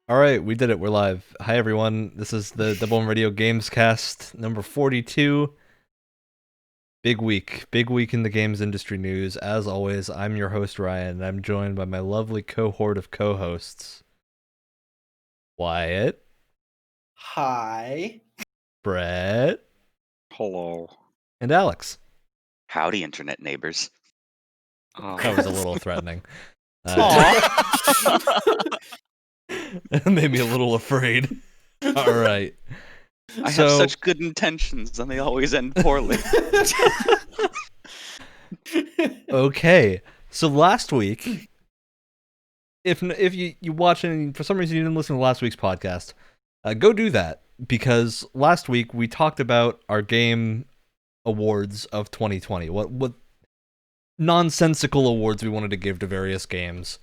All right, we did it. We're live. Hi, everyone. This is the Double M Radio Gamescast number 42. Big week in the games industry news. As always, I'm your host, Ryan, and I'm joined by my lovely cohort of co-hosts, Wyatt, Hi. Brett, Hello. and Alex. Howdy, internet neighbors. That was a little threatening. Made me a little afraid. All right. I have such good intentions, and they always end poorly. Okay, so last week, if you watch and for some reason you didn't listen to last week's podcast, go do that, because last week we talked about our game awards of 2020. What nonsensical awards we wanted to give to various games,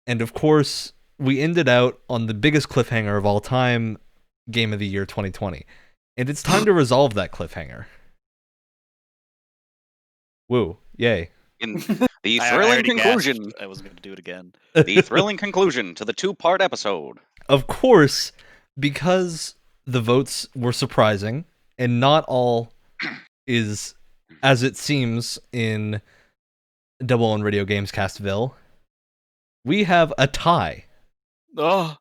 and of course we ended out on the biggest cliffhanger of all time, Game of the Year 2020. And it's time to resolve that cliffhanger. Woo. Yay. In the thrilling conclusion. I wasn't going to do it again. The thrilling conclusion to the two-part episode. Of course, because the votes were surprising, and not all is as it seems in Double N Radio Gamescastville, we have a tie. Oh.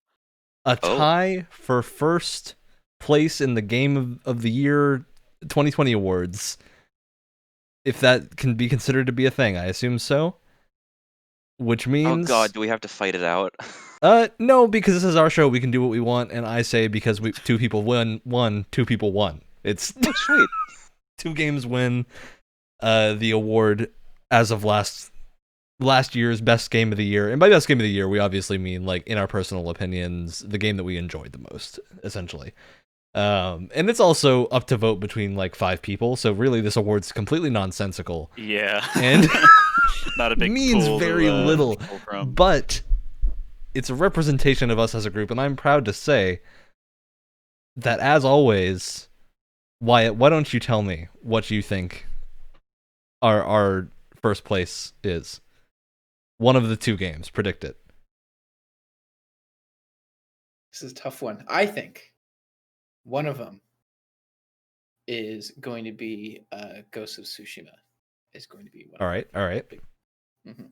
A tie for first place in the Game of the Year 2020 awards. If that can be considered to be a thing, I assume so. Which means... Oh god, do we have to fight it out? No, because this is our show, we can do what we want, and I say because two people won, two people won. It's sweet. Two games win the award as of last year's best game of the year. And by best game of the year, we obviously mean, like, in our personal opinions, the game that we enjoyed the most, essentially. And it's also up to vote between, like, 5 people, so really this award's completely nonsensical. Yeah. And not a big means pool very to, little. pull from. But it's a representation of us as a group, and I'm proud to say that, as always, Wyatt, why don't you tell me what you think our first place is? One of the two games. Predict it. This is a tough one. I think one of them is going to be Ghost of Tsushima. Is going to be one. All right. Mm-hmm.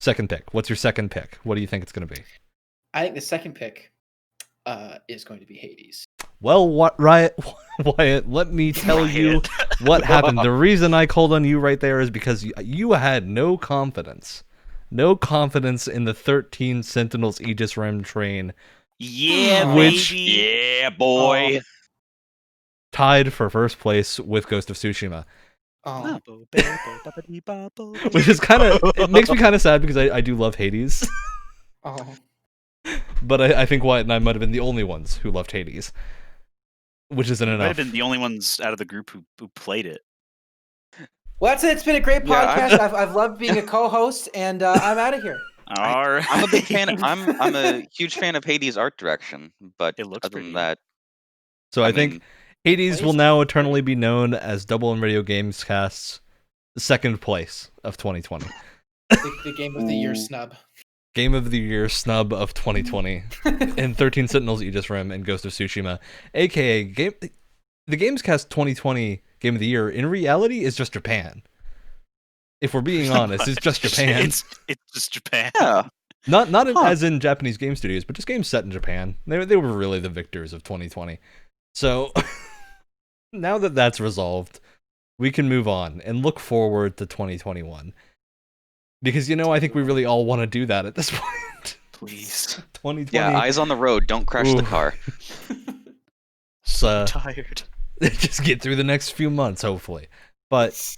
Second pick. What's your second pick? What do you think it's going to be? I think the second pick is going to be Hades. Well, Wyatt, let me tell you what happened. The reason I called on you right there is because you had no confidence in the 13 Sentinels Aegis Rim train. Yeah, Which- baby. Yeah, boy. Tied for first place with Ghost of Tsushima. Oh, Which is it makes me kind of sad because I do love Hades. oh. But I think Wyatt and I might have been the only ones who loved Hades. Which isn't Might enough. have been the only ones out of the group who played it. Well, that's it. It's been a great Yeah, podcast. I've loved being a co-host, and I'm out of here. All right. I'm a big fan. I'm a huge fan of Hades' art direction, but It looks other pretty than good. that, So I think mean, Hades will now eternally be known as Double M Radio Gamescast's second place of 2020. The Game of the Year snub. Game of the Year snub of 2020. And 13 Sentinels Aegis Rim and Ghost of Tsushima. AKA, the Gamescast 2020 Game of the Year, in reality, is just Japan. If we're being honest, it's just Japan. It's just Japan. yeah. Not as in Japanese game studios, but just games set in Japan. They were really the victors of 2020. So, now that that's resolved, we can move on and look forward to 2021. Because, I think we really all want to do that at this point. Please. 2020. Yeah, eyes on the road. Don't crash the Ooh. car. So, Tired. just get through the next few months, hopefully. But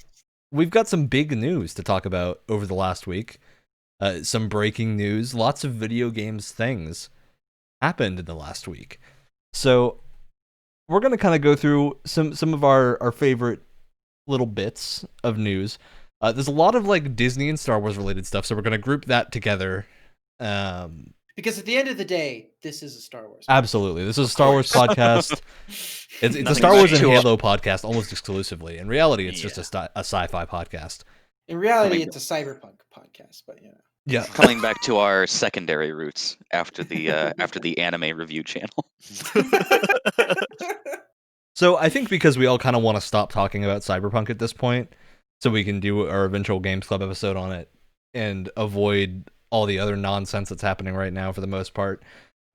we've got some big news to talk about over the last week. Some breaking news. Lots of video games things happened in the last week. So, we're going to kind of go through some of our favorite little bits of news. There's a lot of like Disney and Star Wars related stuff, so we're going to group that together. Because at the end of the day, this is a Star Wars. Absolutely. This is a Star Wars podcast. It's a Nothing Star Wars and special. Halo podcast almost exclusively. In reality, it's just a sci-fi podcast. In reality, it's a cyberpunk podcast, but Yeah. Coming back to our secondary roots after the anime review channel. So I think because we all kind of want to stop talking about Cyberpunk at this point, so we can do our eventual Games Club episode on it and avoid all the other nonsense that's happening right now for the most part,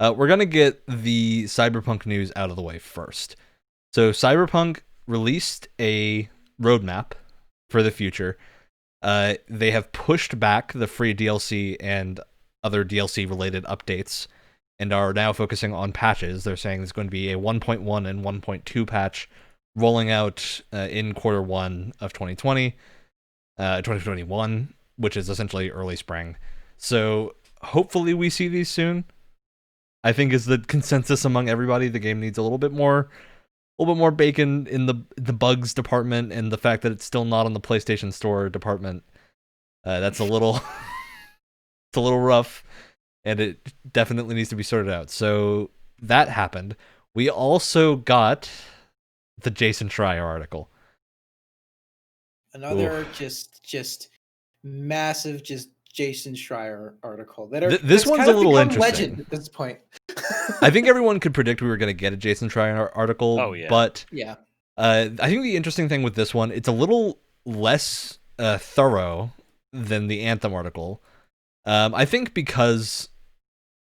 we're going to get the Cyberpunk news out of the way first. So Cyberpunk released a roadmap for the future. They have pushed back the free DLC and other DLC-related updates and are now focusing on patches. They're saying there's going to be a 1.1 and 1.2 patch rolling out in quarter one of 2021, which is essentially early spring. So hopefully we see these soon. I think is the consensus among everybody. The game needs a little bit more bacon in the bugs department, and the fact that it's still not on the PlayStation Store department. That's a little it's a little rough, and it definitely needs to be sorted out. So that happened. We also got the Jason Schreier article. Another just massive Jason Schreier article. This that's one's kind a of little become interesting. legend at this point. I think everyone could predict we were going to get a Jason Schreier article. Oh, yeah. But yeah. I think the interesting thing with this one, it's a little less thorough than the Anthem article. I think because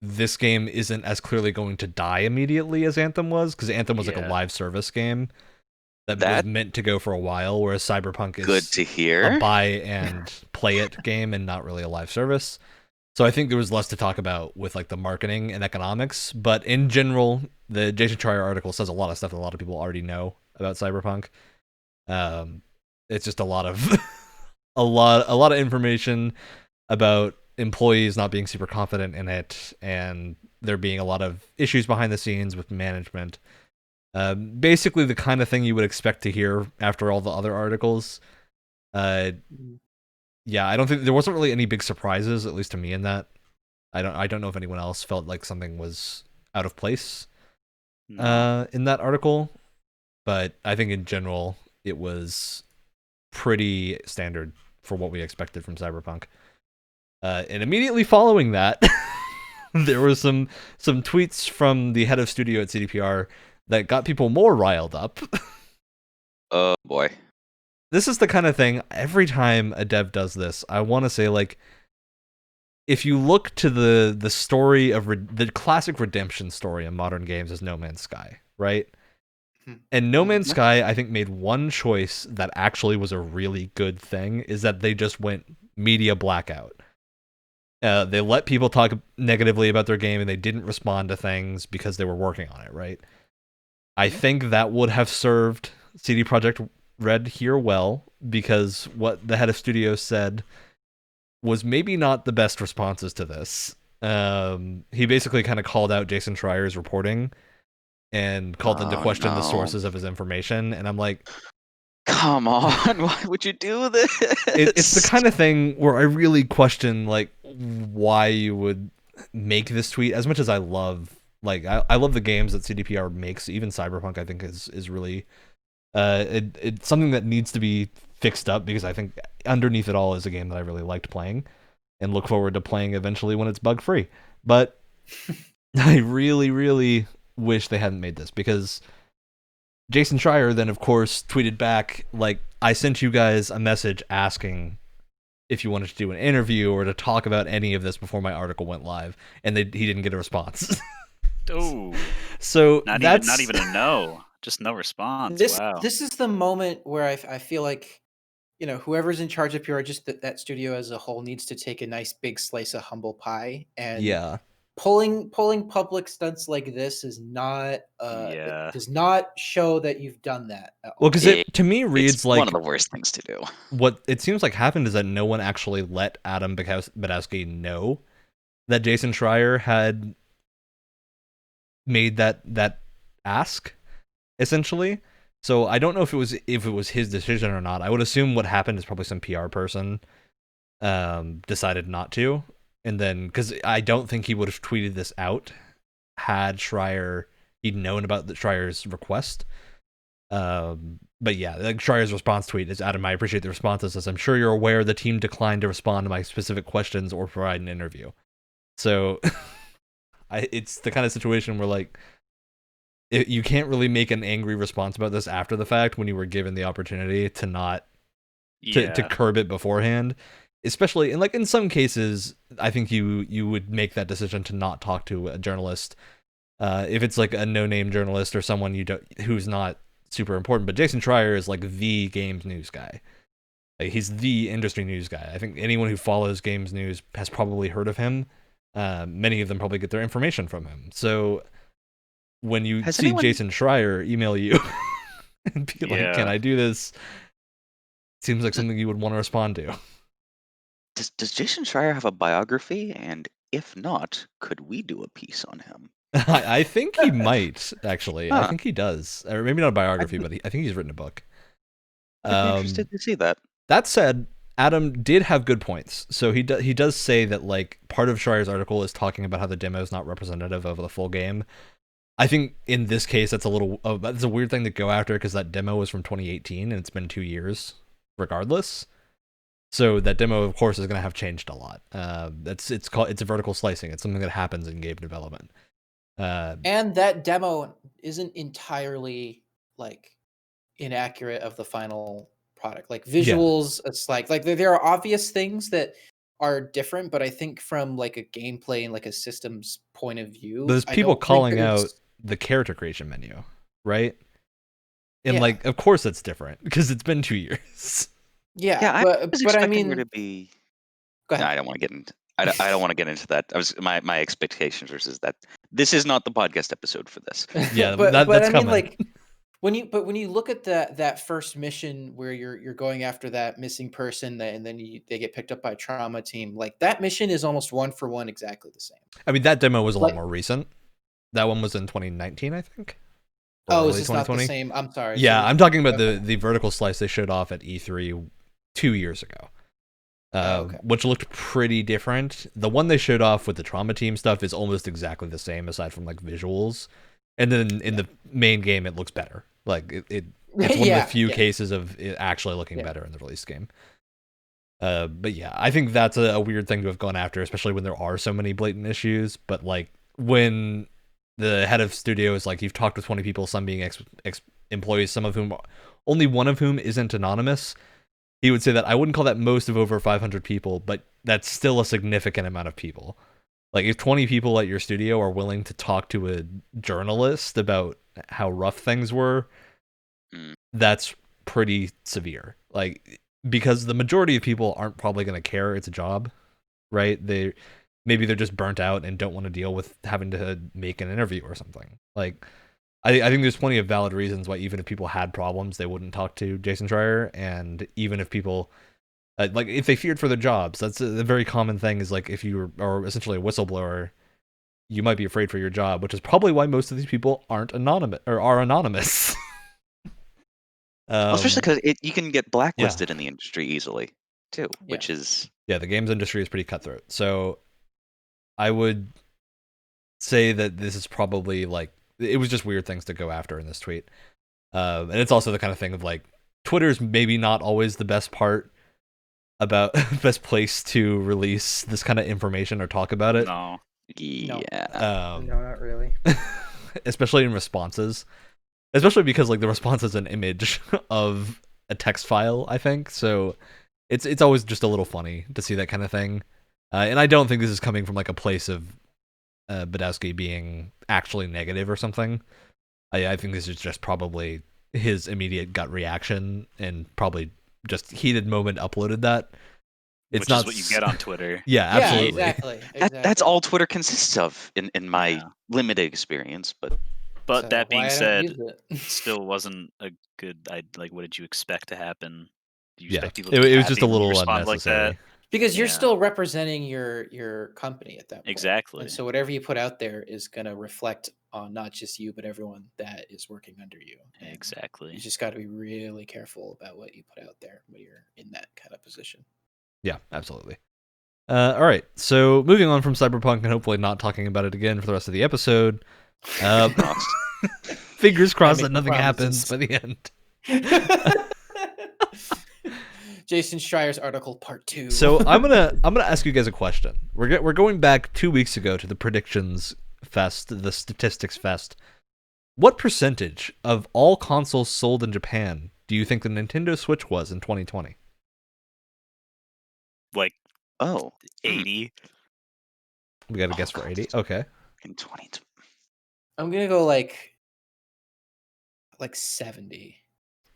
this game isn't as clearly going to die immediately as Anthem was, because Anthem was like a live service game that was meant to go for a while, whereas Cyberpunk is Good to hear. a buy and play it game and not really a live service. So I think there was less to talk about with like the marketing and economics, but in general, the Jason Schreier article says a lot of stuff that a lot of people already know about Cyberpunk. It's just a lot of a lot of information about employees not being super confident in it, and there being a lot of issues behind the scenes with management. Basically the kind of thing you would expect to hear after all the other articles. Yeah, I don't think there wasn't really any big surprises, at least to me, in that. I don't know if anyone else felt like something was out of place in that article, but I think in general it was pretty standard for what we expected from Cyberpunk. And immediately following that, there were some tweets from the head of studio at CDPR that got people more riled up. Oh boy. This is the kind of thing, every time a dev does this, I want to say, like, if you look to the story of the classic redemption story in modern games is No Man's Sky, right? And No Man's Sky, I think, made one choice that actually was a really good thing, is that they just went media blackout. They let people talk negatively about their game, and they didn't respond to things because they were working on it, right? I think that would have served CD Projekt Red here well, because what the head of studio said was maybe not the best responses to this. He basically kind of called out Jason Schreier's reporting and called into question the sources of his information, and I'm like, come on, why would you do this? It's the kind of thing where I really question, like, why you would make this tweet. As much as I love, like, I love the games that CDPR makes, even Cyberpunk I think is really it's something that needs to be fixed up, because I think underneath it all is a game that I really liked playing and look forward to playing eventually when it's bug free. But I really, really wish they hadn't made this, because Jason Schreier then, of course, tweeted back, like, I sent you guys a message asking if you wanted to do an interview or to talk about any of this before my article went live, and he didn't get a response. Oh, so not even a no, just no response. Wow. This is the moment where I feel like, you know, whoever's in charge of PR, just that studio as a whole, needs to take a nice big slice of humble pie, and pulling public stunts like this is not does not show that you've done that at all. Well, because it to me reads it's like one of the worst things to do. What it seems like happened is that no one actually let Adam Badowski know that Jason Schreier had made that ask, essentially. So I don't know if it was his decision or not. I would assume what happened is probably some PR person decided not to, and then, because I don't think he would have tweeted this out had he'd known about the Schreier's request. But yeah, like Schreier's response tweet is, Adam, I appreciate the responses. As I'm sure you're aware, the team declined to respond to my specific questions or provide an interview. So it's the kind of situation where like you can't really make an angry response about this after the fact when you were given the opportunity to not to curb it beforehand. Especially, and like in some cases, I think you would make that decision to not talk to a journalist if it's like a no-name journalist or someone who's not super important. But Jason Schreier is like the games news guy. Like, he's the industry news guy. I think anyone who follows games news has probably heard of him. Many of them probably get their information from him. So when you see Jason Schreier email you and be like, "Can I do this?" Seems like something you would want to respond to. Does Jason Schreier have a biography? And if not, could we do a piece on him? I think he might, actually. I think he does. Or maybe not a biography, but I think he's written a book. I'd be interested to see that. That said, Adam did have good points. So he does say that like part of Schreier's article is talking about how the demo is not representative of the full game. I think in this case, that's a weird thing to go after because that demo was from 2018 and it's been 2 years regardless. So that demo, of course, is going to have changed a lot. It's a vertical slicing. It's something that happens in game development. And that demo isn't entirely like inaccurate of the final product. Like visuals, it's like there are obvious things that are different, but I think from like a gameplay and like a systems point of view, there's people calling out the character creation menu, right? And like, of course, it's different because it's been 2 years. Yeah, but I mean, to be. Go ahead. No, I don't want to get into. I don't want to get into that. My expectations versus that. This is not the podcast episode for this. Yeah, but that's I coming. mean, like when you look at that first mission where you're going after that missing person, and then they get picked up by a trauma team, like that mission is almost 1-for-1 exactly the same. I mean, that demo was a lot more recent. That one was in 2019, I think. Oh, is this not the same? I'm sorry. Yeah, I'm talking about the vertical slice they showed off at E3 2 years ago, which looked pretty different. The one they showed off with the trauma team stuff is almost exactly the same, aside from like visuals. And then in the main game, it looks better. Like it's one of the few cases of it actually looking better in the release game. But yeah, I think that's a weird thing to have gone after, especially when there are so many blatant issues. But like when the head of studio is like, you've talked with 20 people, some being employees, some of whom, only one of whom isn't anonymous. He would say that I wouldn't call that most of over 500 people, but that's still a significant amount of people. Like if 20 people at your studio are willing to talk to a journalist about how rough things were, that's pretty severe. Like, because the majority of people aren't probably going to care. It's a job, right? Maybe they're just burnt out and don't want to deal with having to make an interview or something. Like, I think there's plenty of valid reasons why even if people had problems, they wouldn't talk to Jason Schreier. And even if people, like, if they feared for their jobs, that's a very common thing, is like, if you are essentially a whistleblower, you might be afraid for your job, which is probably why most of these people aren't anonymous or are anonymous. Well, especially because you can get blacklisted in the industry easily too, which is the games industry is pretty cutthroat. So I would say that this is probably like, it was just weird things to go after in this tweet. And it's also the kind of thing of like, Twitter's maybe not always the best place to release this kind of information or talk about it. No. Yeah. No, not really. Especially in responses. Especially because like the response is an image of a text file, I think. So it's always just a little funny to see that kind of thing. And I don't think this is coming from like a place of Badowski being actually negative or something. I think this is just probably his immediate gut reaction and probably just heated moment uploaded that. Which is what you get on Twitter. Yeah, absolutely. Yeah, exactly. That's all Twitter consists of in my limited experience. But so that being said, it still wasn't a good. What did you expect to happen? Do you expect people to it was just a little respond like that? Because you're still representing your company at that point. Exactly. And so whatever you put out there is going to reflect on not just you, but everyone that is working under you. And exactly. You just got to be really careful about what you put out there when you're in that kind of position. Yeah, absolutely. All right. So moving on from Cyberpunk and hopefully not talking about it again for the rest of the episode. Fingers crossed that nothing happens by the end. Jason Schreier's article part 2. So I'm gonna ask you guys a question. We're going back 2 weeks ago to the predictions fest, the statistics fest. What percentage of all consoles sold in Japan do you think the Nintendo Switch was in 2020? Like 80. We got a guess for 80. Okay. In 2020. I'm gonna go like 70.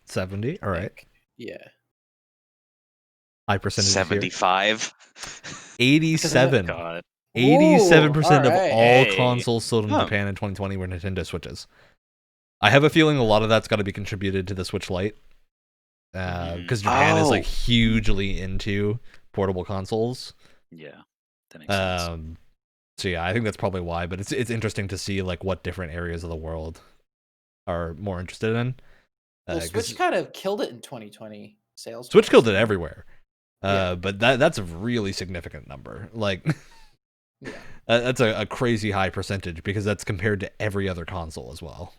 70. All right. Yeah. High percentage. 75. 87. God. 87% of all Hey. consoles sold in Japan in 2020 were Nintendo Switches. I have a feeling a lot of that's got to be contributed to the Switch Lite, because Japan is like hugely into portable consoles. Yeah, that makes sense. So yeah, I think that's probably why. But it's interesting to see like what different areas of the world are more interested in. Well, Switch kind of killed it in 2020 sales. Switch killed it everywhere. But that's a really significant number. Like, that's a crazy high percentage because that's compared to every other console as well.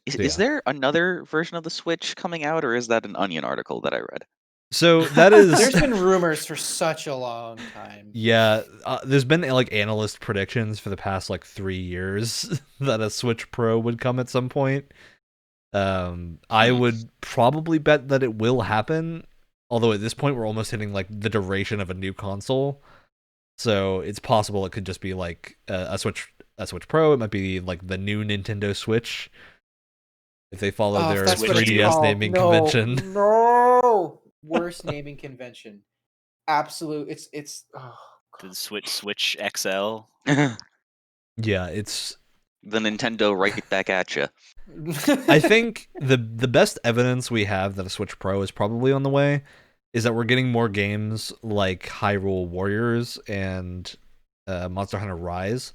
Is there another version of the Switch coming out, or is that an Onion article that I read? So that is. There's been rumors for such a long time. Yeah, there's been like analyst predictions for the past like 3 years that a Switch Pro would come at some point. I would probably bet that it will happen. Although at this point we're almost hitting like the duration of a new console, so it's possible it could just be like a Switch Pro. It might be like the new Nintendo Switch if they follow their 3DS naming convention. No, worst naming convention. Absolute. It's. Oh, the Switch XL. Yeah, it's the Nintendo right back at you. I think the best evidence we have that a Switch Pro is probably on the way is that we're getting more games like Hyrule Warriors and Monster Hunter Rise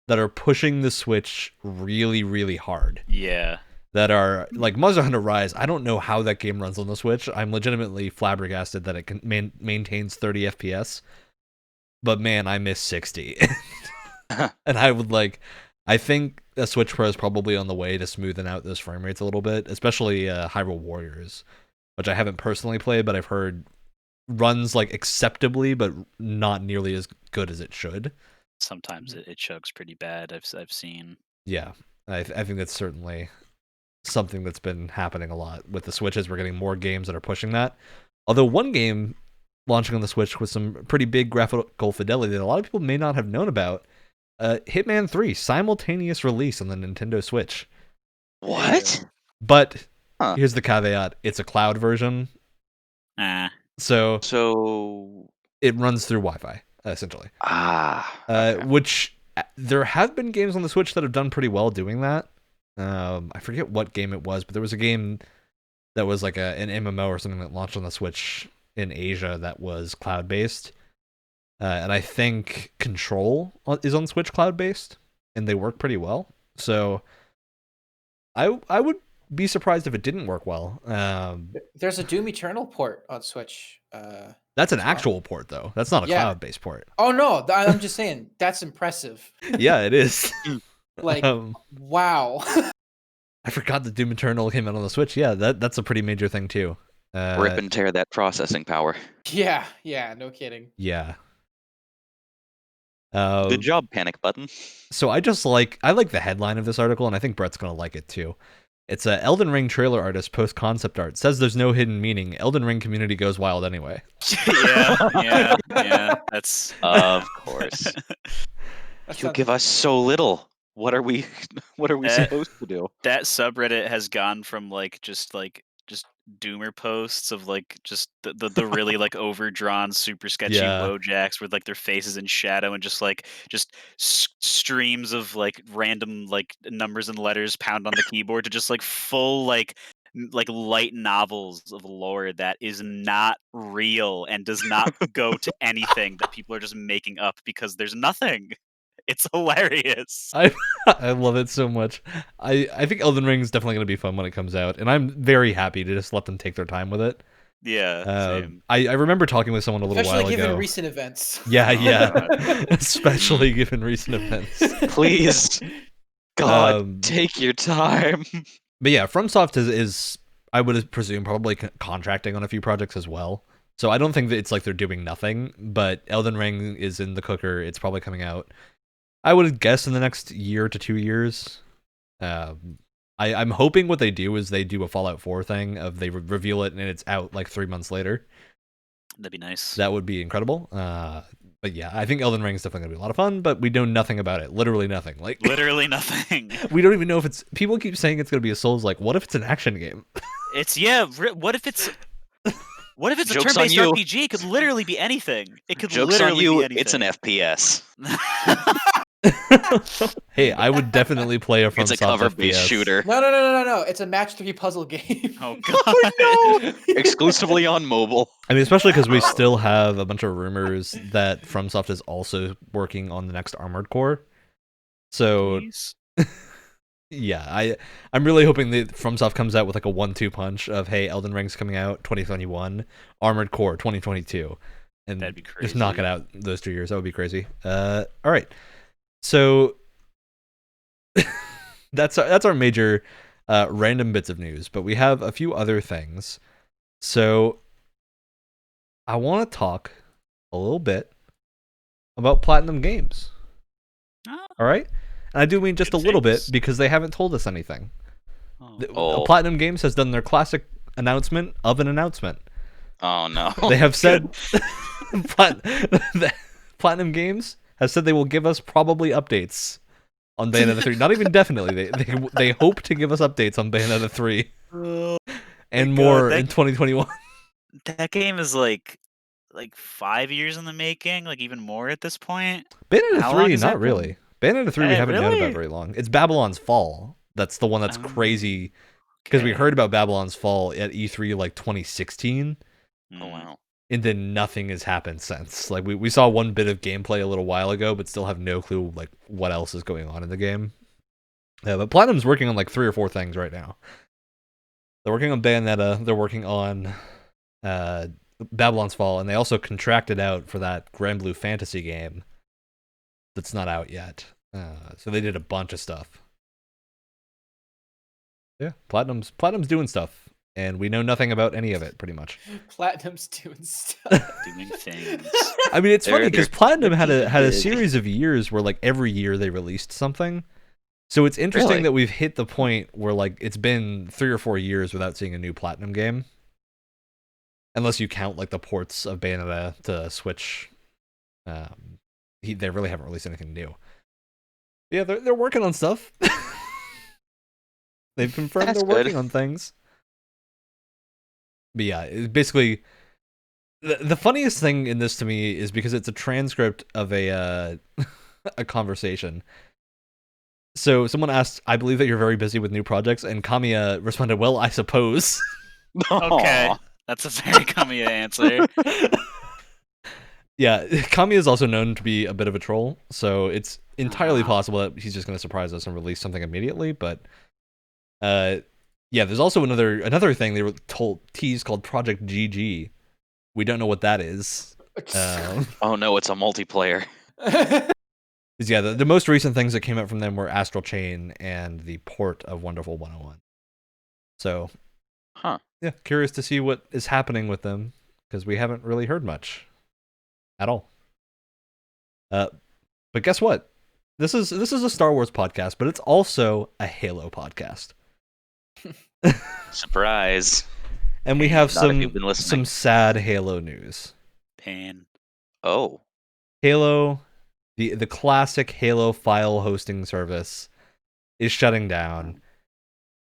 that are pushing the Switch really, really hard. Yeah. That are like Monster Hunter Rise. I don't know how that game runs on the Switch. I'm legitimately flabbergasted that it can maintains 30 FPS. But man, I miss 60. And I think a Switch Pro is probably on the way to smoothing out those frame rates a little bit, especially Hyrule Warriors, which I haven't personally played, but I've heard runs like acceptably, but not nearly as good as it should. Sometimes it chugs pretty bad. I've seen. Yeah, I think that's certainly something that's been happening a lot with the Switches. We're getting more games that are pushing that. Although one game launching on the Switch with some pretty big graphical fidelity that a lot of people may not have known about. Hitman 3 simultaneous release on the Nintendo Switch. What? But here's the caveat: it's a cloud version. So it runs through Wi-Fi essentially. Okay. Which there have been games on the Switch that have done pretty well doing that. I forget what game it was, but there was a game that was like an MMO or something that launched on the Switch in Asia that was cloud-based. And I think Control is on Switch cloud-based, and they work pretty well. So I would be surprised if it didn't work well. There's a Doom Eternal port on Switch. That's an actual port, though. That's not a cloud-based port. Oh, no. I'm just saying, that's impressive. Yeah, it is. Like, wow. I forgot that Doom Eternal came out on the Switch. Yeah, that's a pretty major thing, too. Rip and tear that processing power. Yeah, no kidding. Yeah. Good job, panic button. So I like the headline of this article, and I think Brett's gonna like it too. It's a Elden Ring trailer artist post concept art says there's no hidden meaning. Elden Ring community goes wild anyway. Yeah. That's of course. You give us so little. What are we supposed to do? That subreddit has gone from just doomer posts of just the really overdrawn super sketchy Wojaks with their faces in shadow and just streams of random numbers and letters pound on the keyboard to just full light novels of lore that is not real and does not go to anything that people are just making up because there's nothing. It's hilarious. I love it so much. I think Elden Ring is definitely going to be fun when it comes out, and I'm very happy to just let them take their time with it. Yeah, same. I remember talking with someone a little while ago. Especially given recent events. Yeah. Especially given recent events. Please. God, take your time. But yeah, FromSoft is I would presume probably contracting on a few projects as well. So I don't think that it's like they're doing nothing, but Elden Ring is in the cooker. It's probably coming out, I would guess, in the next year to 2 years. I'm hoping what they do is they do a Fallout 4 thing of they reveal it and it's out like 3 months later. That'd be nice. That would be incredible. But yeah, I think Elden Ring is definitely gonna be a lot of fun, but we know nothing about it. Literally nothing. Like literally nothing. We don't even know if it's. People keep saying it's gonna be a Souls. Like, what if it's an action game? What if it's? What if it's a Joke's turn-based on you. RPG? It could literally be anything. It could Joke's literally on you. be anything. It's an FPS. Hey, I would definitely play a FromSoft It's a cover-based FPS. shooter. No. It's a match 3 puzzle game. Oh god. No! Exclusively on mobile. I mean, especially because we still have a bunch of rumors that FromSoft is also working on the next Armored Core. So, yeah, I'm really hoping that FromSoft comes out with like a 1-2 punch of, hey, Elden Ring's coming out 2021, Armored Core 2022, and that'd be crazy. Just knock it out those 2 years. That would be crazy. All right, so that's our major random bits of news, but we have a few other things. So I want to talk a little bit about Platinum Games. All right? And I do mean just a little bit because they haven't told us anything. Platinum Games has done their classic announcement of an announcement. Oh, no. They have said... Platinum Games has said they will give us probably updates on Bayonetta 3. Not even definitely. They hope to give us updates on Bayonetta 3 and more in 2021. That game is like 5 years in the making, like even more at this point. Bayonetta 3, not really. Bayonetta 3 we haven't known really? about very long. It's Babylon's Fall. That's the one that's crazy because we heard about Babylon's Fall at E3 like 2016. Oh wow. And then nothing has happened since. Like we saw one bit of gameplay a little while ago, but still have no clue like what else is going on in the game. But Platinum's working on like 3 or 4 things right now. They're working on Bayonetta. They're working on Babylon's Fall, and they also contracted out for that Grand Blue Fantasy game that's not out yet. So they did a bunch of stuff. Yeah, Platinum's doing stuff, and we know nothing about any of it, pretty much. Platinum's doing stuff. Doing things. I mean, it's funny because Platinum had a series of years where like every year they released something. So it's interesting that we've hit the point where like it's been 3 or 4 years without seeing a new Platinum game. Unless you count like the ports of Bayonetta to Switch. They really haven't released anything new. Yeah, they're working on stuff. They've confirmed they're working on things. But yeah, it's basically the funniest thing in this to me is because it's a transcript of a conversation. So someone asked, "I believe that you're very busy with new projects," and Kamiya responded, "Well, I suppose." Okay, that's a very Kamiya answer. Yeah, Kamiya is also known to be a bit of a troll, so it's entirely possible that he's just going to surprise us and release something immediately. But yeah, there's also another thing they were teased called Project GG. We don't know what that is. Oh no, it's a multiplayer. Yeah, the most recent things that came out from them were Astral Chain and the port of Wonderful 101. So, yeah, curious to see what is happening with them because we haven't really heard much at all. But guess what? This is a Star Wars podcast, but it's also a Halo podcast. Surprise! And we have some sad Halo news. Pain. Oh, Halo, the classic Halo file hosting service, is shutting down.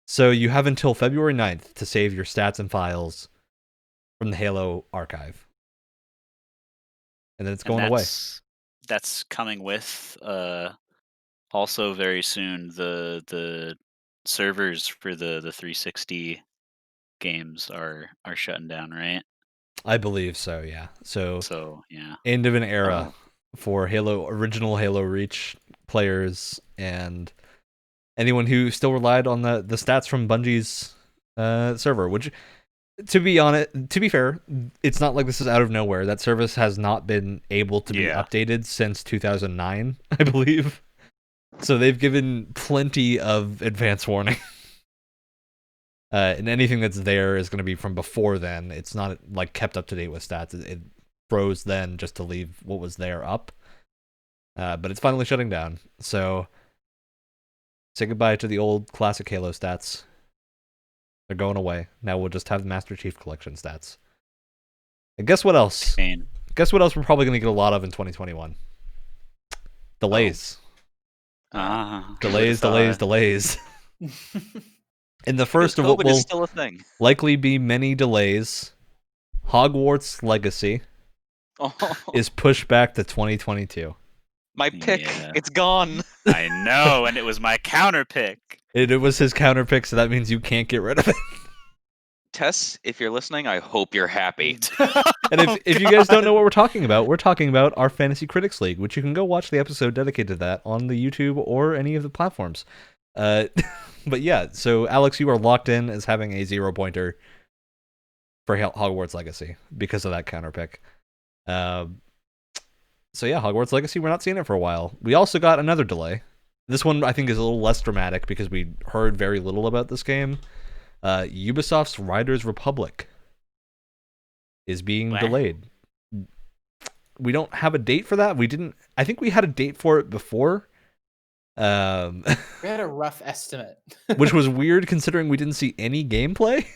So you have until February 9th to save your stats and files from the Halo archive. And then it's going away. That's coming with also very soon the servers for the 360 games are shutting down, right? I believe so, yeah. So yeah. End of an era for original Halo Reach players and anyone who still relied on the stats from Bungie's server, which to be fair, it's not like this is out of nowhere. That service has not been able to be updated since 2009, I believe. So they've given plenty of advance warning. And anything that's there is going to be from before then. It's not like kept up to date with stats. It froze then just to leave what was there up. But it's finally shutting down. So say goodbye to the old classic Halo stats. They're going away. Now we'll just have the Master Chief Collection stats. And guess what else? Pain. Guess what else we're probably going to get a lot of in 2021? Delays. Delays. And the first of what will still a thing. Likely be many delays, Hogwarts Legacy is pushed back to 2022. My pick, it's gone. I know, and it was my counter pick. It was his counter pick, so that means you can't get rid of it. Tess, if you're listening, I hope you're happy. And if you guys don't know what we're talking about our Fantasy Critics League, which you can go watch the episode dedicated to that on the YouTube or any of the platforms. But yeah, so Alex, you are locked in as having a 0-pointer for Hogwarts Legacy because of that counter pick. So yeah, Hogwarts Legacy, we're not seeing it for a while. We also got another delay. This one I think is a little less dramatic because we heard very little about this game. Ubisoft's Riders Republic is being delayed. We don't have a date for that. I think we had a date for it before. We had a rough estimate. Which was weird considering we didn't see any gameplay.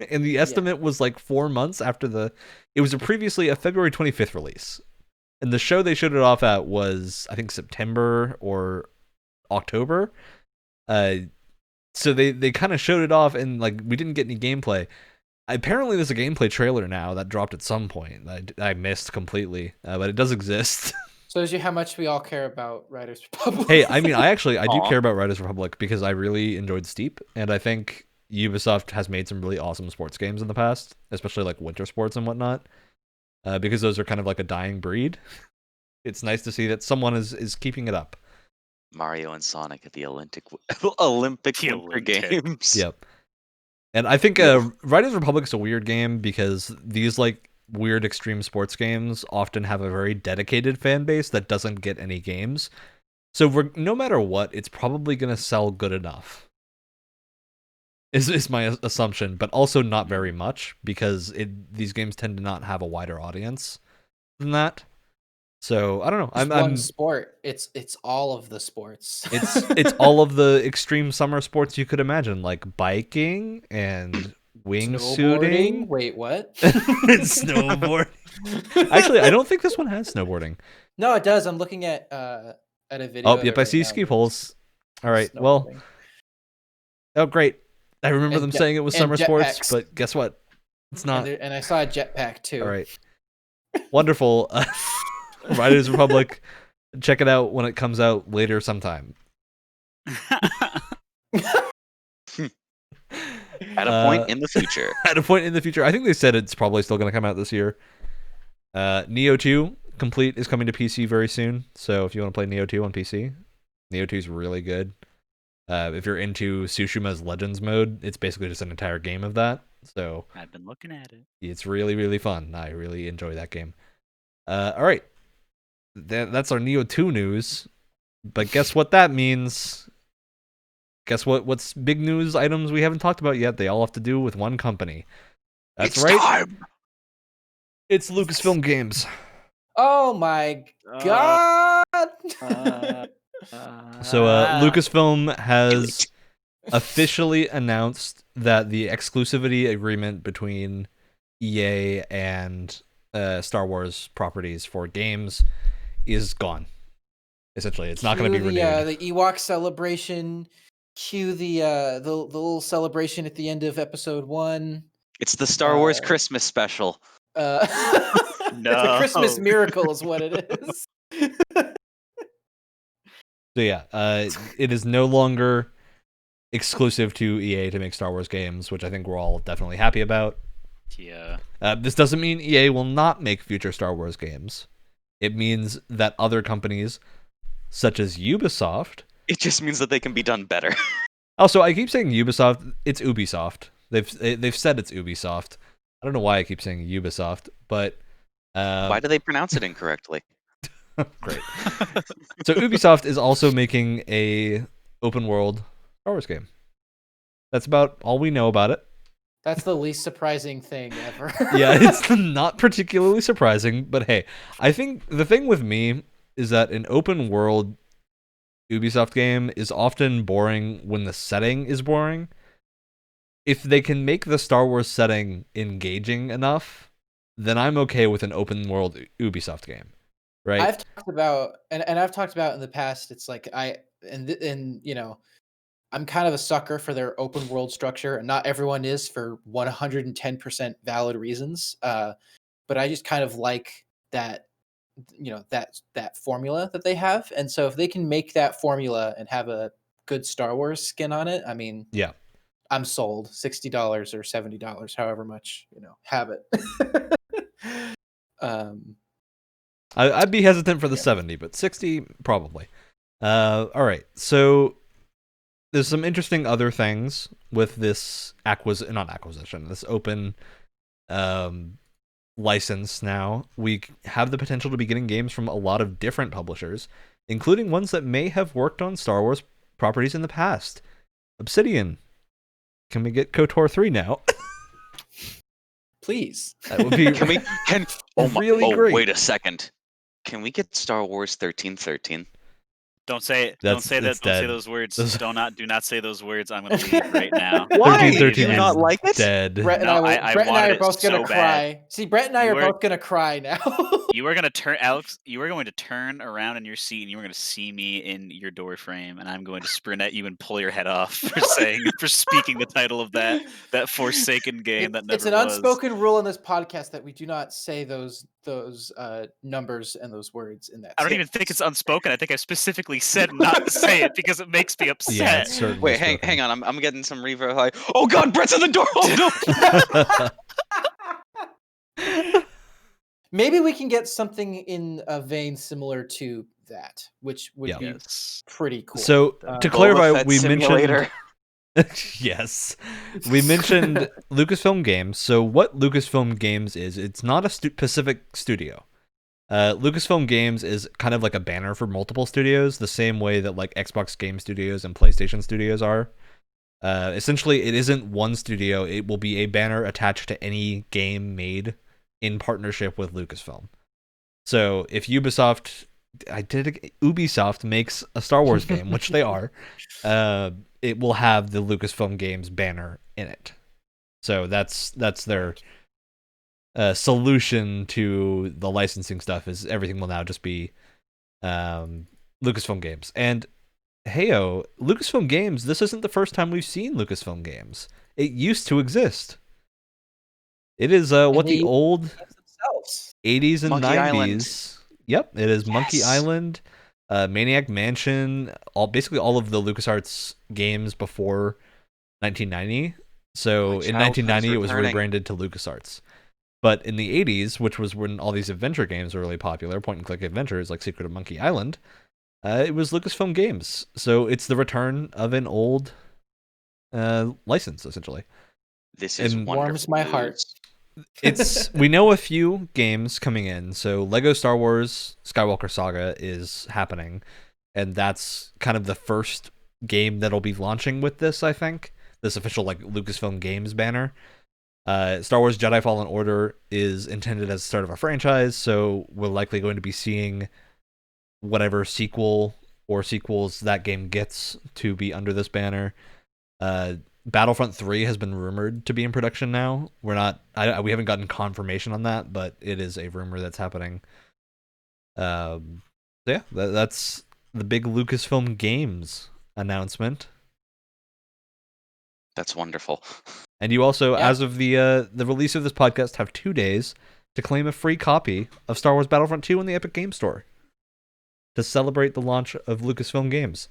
And the estimate was like 4 months after it was previously a February 25th release. And the show they showed it off at was, I think, September or October. So they kind of showed it off and like we didn't get any gameplay. Apparently there's a gameplay trailer now that dropped at some point that I missed completely, but it does exist. Shows you how much we all care about Riders Republic. Hey, I mean, I do care about Riders Republic because I really enjoyed Steep, and I think Ubisoft has made some really awesome sports games in the past, especially like winter sports and whatnot, because those are kind of like a dying breed. It's nice to see that someone is keeping it up. Mario and Sonic at the Olympic Winter Games. Yep. And I think Riders Republic is a weird game because these like weird extreme sports games often have a very dedicated fan base that doesn't get any games. So no matter what, it's probably going to sell good enough. Is my assumption, but also not very much because these games tend to not have a wider audience than that. So I don't know. I'm sport. It's all of the sports. It's all of the extreme summer sports you could imagine, like biking and wingsuiting. Wait, what? Snowboarding. Actually, I don't think this one has snowboarding. No, it does. I'm looking at a video. Oh, yep, I see ski poles. All right, well. Oh, great. I remember them saying it was summer sports, but guess what? It's not. And I saw a jetpack too. All right. Wonderful. Riders Republic. Check it out when it comes out later sometime. At a point in the future. At a point in the future. I think they said it's probably still going to come out this year. Neo 2 Complete is coming to PC very soon. So if you want to play Neo 2 on PC, Neo 2 is really good. If you're into Tsushima's Legends mode, it's basically just an entire game of that. So I've been looking at it. It's really, really fun. I really enjoy that game. All right. That's our Neo 2 news. But guess what that means? Guess what's big news items we haven't talked about yet? They all have to do with one company. That's it's right. Time. It's Lucasfilm Games. Oh my god! So Lucasfilm has officially announced that the exclusivity agreement between EA and Star Wars properties for games is gone. Essentially, it's not going to be renewed. The Ewok celebration. Cue the little celebration at the end of episode 1. It's the Star Wars Christmas special. No, it's a Christmas miracle is what it is. So yeah, it is no longer exclusive to EA to make Star Wars games, which I think we're all definitely happy about. Yeah. This doesn't mean EA will not make future Star Wars games. It means that other companies, such as Ubisoft... It just means that they can be done better. Also, I keep saying Ubisoft. It's Ubisoft. They've said it's Ubisoft. I don't know why I keep saying Ubisoft, but... why do they pronounce it incorrectly? Great. So Ubisoft is also making a open world Star Wars game. That's about all we know about it. That's the least surprising thing ever. Yeah, it's not particularly surprising, but hey, I think the thing with me is that an open world Ubisoft game is often boring when the setting is boring. If they can make the Star Wars setting engaging enough, then I'm okay with an open world Ubisoft game, right? I've talked about, and I've talked about in the past, it's like I'm kind of a sucker for their open world structure, and not everyone is for 110% valid reasons. But I just kind of like that, that formula that they have. And so if they can make that formula and have a good Star Wars skin on it, I mean, yeah, I'm sold. $60 or $70, however much, have it. I'd be hesitant for the 70, but 60 probably. All right, so there's some interesting other things with this this open license now. We have the potential to be getting games from a lot of different publishers, including ones that may have worked on Star Wars properties in the past. Obsidian. Can we get KOTOR 3 now? Please. That would be really great. Wait a second. Can we get Star Wars 1313? Don't say it. Don't say that. Don't say those words. Do not say those words. I'm going to leave right now. Why? 1313 Do you not like it? Dead. Brett and I are both going to cry. Bad. See, Brett and I are both going to cry now. You are going to turn, Alex. You are going to turn around in your seat, and you are going to see me in your door frame, and I'm going to sprint at you and pull your head off for speaking the title of that forsaken game that never was. It's an unspoken rule in this podcast that we do not say those numbers and those words in that. I don't even think it's unspoken. I think I specifically said not to say it because it makes me upset. Yeah, wait, hang on. I'm getting some reverb. Like, oh God, Brett's at the door. Oh no. Maybe we can get something in a vein similar to that, which would be pretty cool. So to clarify, we simulator. mentioned yes, we mentioned Lucasfilm Games. So what Lucasfilm Games is, it's not a specific studio. Lucasfilm Games is kind of like a banner for multiple studios, the same way that like Xbox Game Studios and PlayStation Studios are. Essentially, it isn't one studio. It will be a banner attached to any game made in partnership with Lucasfilm. So if Ubisoft makes a Star Wars game, which they are, it will have the Lucasfilm Games banner in it. So that's their solution to the licensing stuff, is everything will now just be Lucasfilm Games. And heyo, Lucasfilm Games, this isn't the first time we've seen Lucasfilm Games. It used to exist. It is the old 80s and Monkey 90s. Island. Yep, it is Monkey Island, Maniac Mansion, basically all of the LucasArts games before 1990. So in 1990, it was rebranded to LucasArts. But in the 80s, which was when all these adventure games were really popular, point-and-click adventures like Secret of Monkey Island, it was Lucasfilm Games. So it's the return of an old license, essentially. This is warms my heart. We know a few games coming in. So Lego Star Wars Skywalker Saga is happening, and that's kind of the first game that'll be launching with this, I think. This official like Lucasfilm Games banner. Star Wars Jedi Fallen Order is intended as the start of a franchise, so we're likely going to be seeing whatever sequel or sequels that game gets to be under this banner. Battlefront 3 has been rumored to be in production now. We haven't gotten confirmation on that, but it is a rumor that's happening. Yeah, that's the big Lucasfilm Games announcement. That's wonderful. And you also, as of the release of this podcast, have 2 days to claim a free copy of Star Wars Battlefront 2 in the Epic Game Store to celebrate the launch of Lucasfilm Games.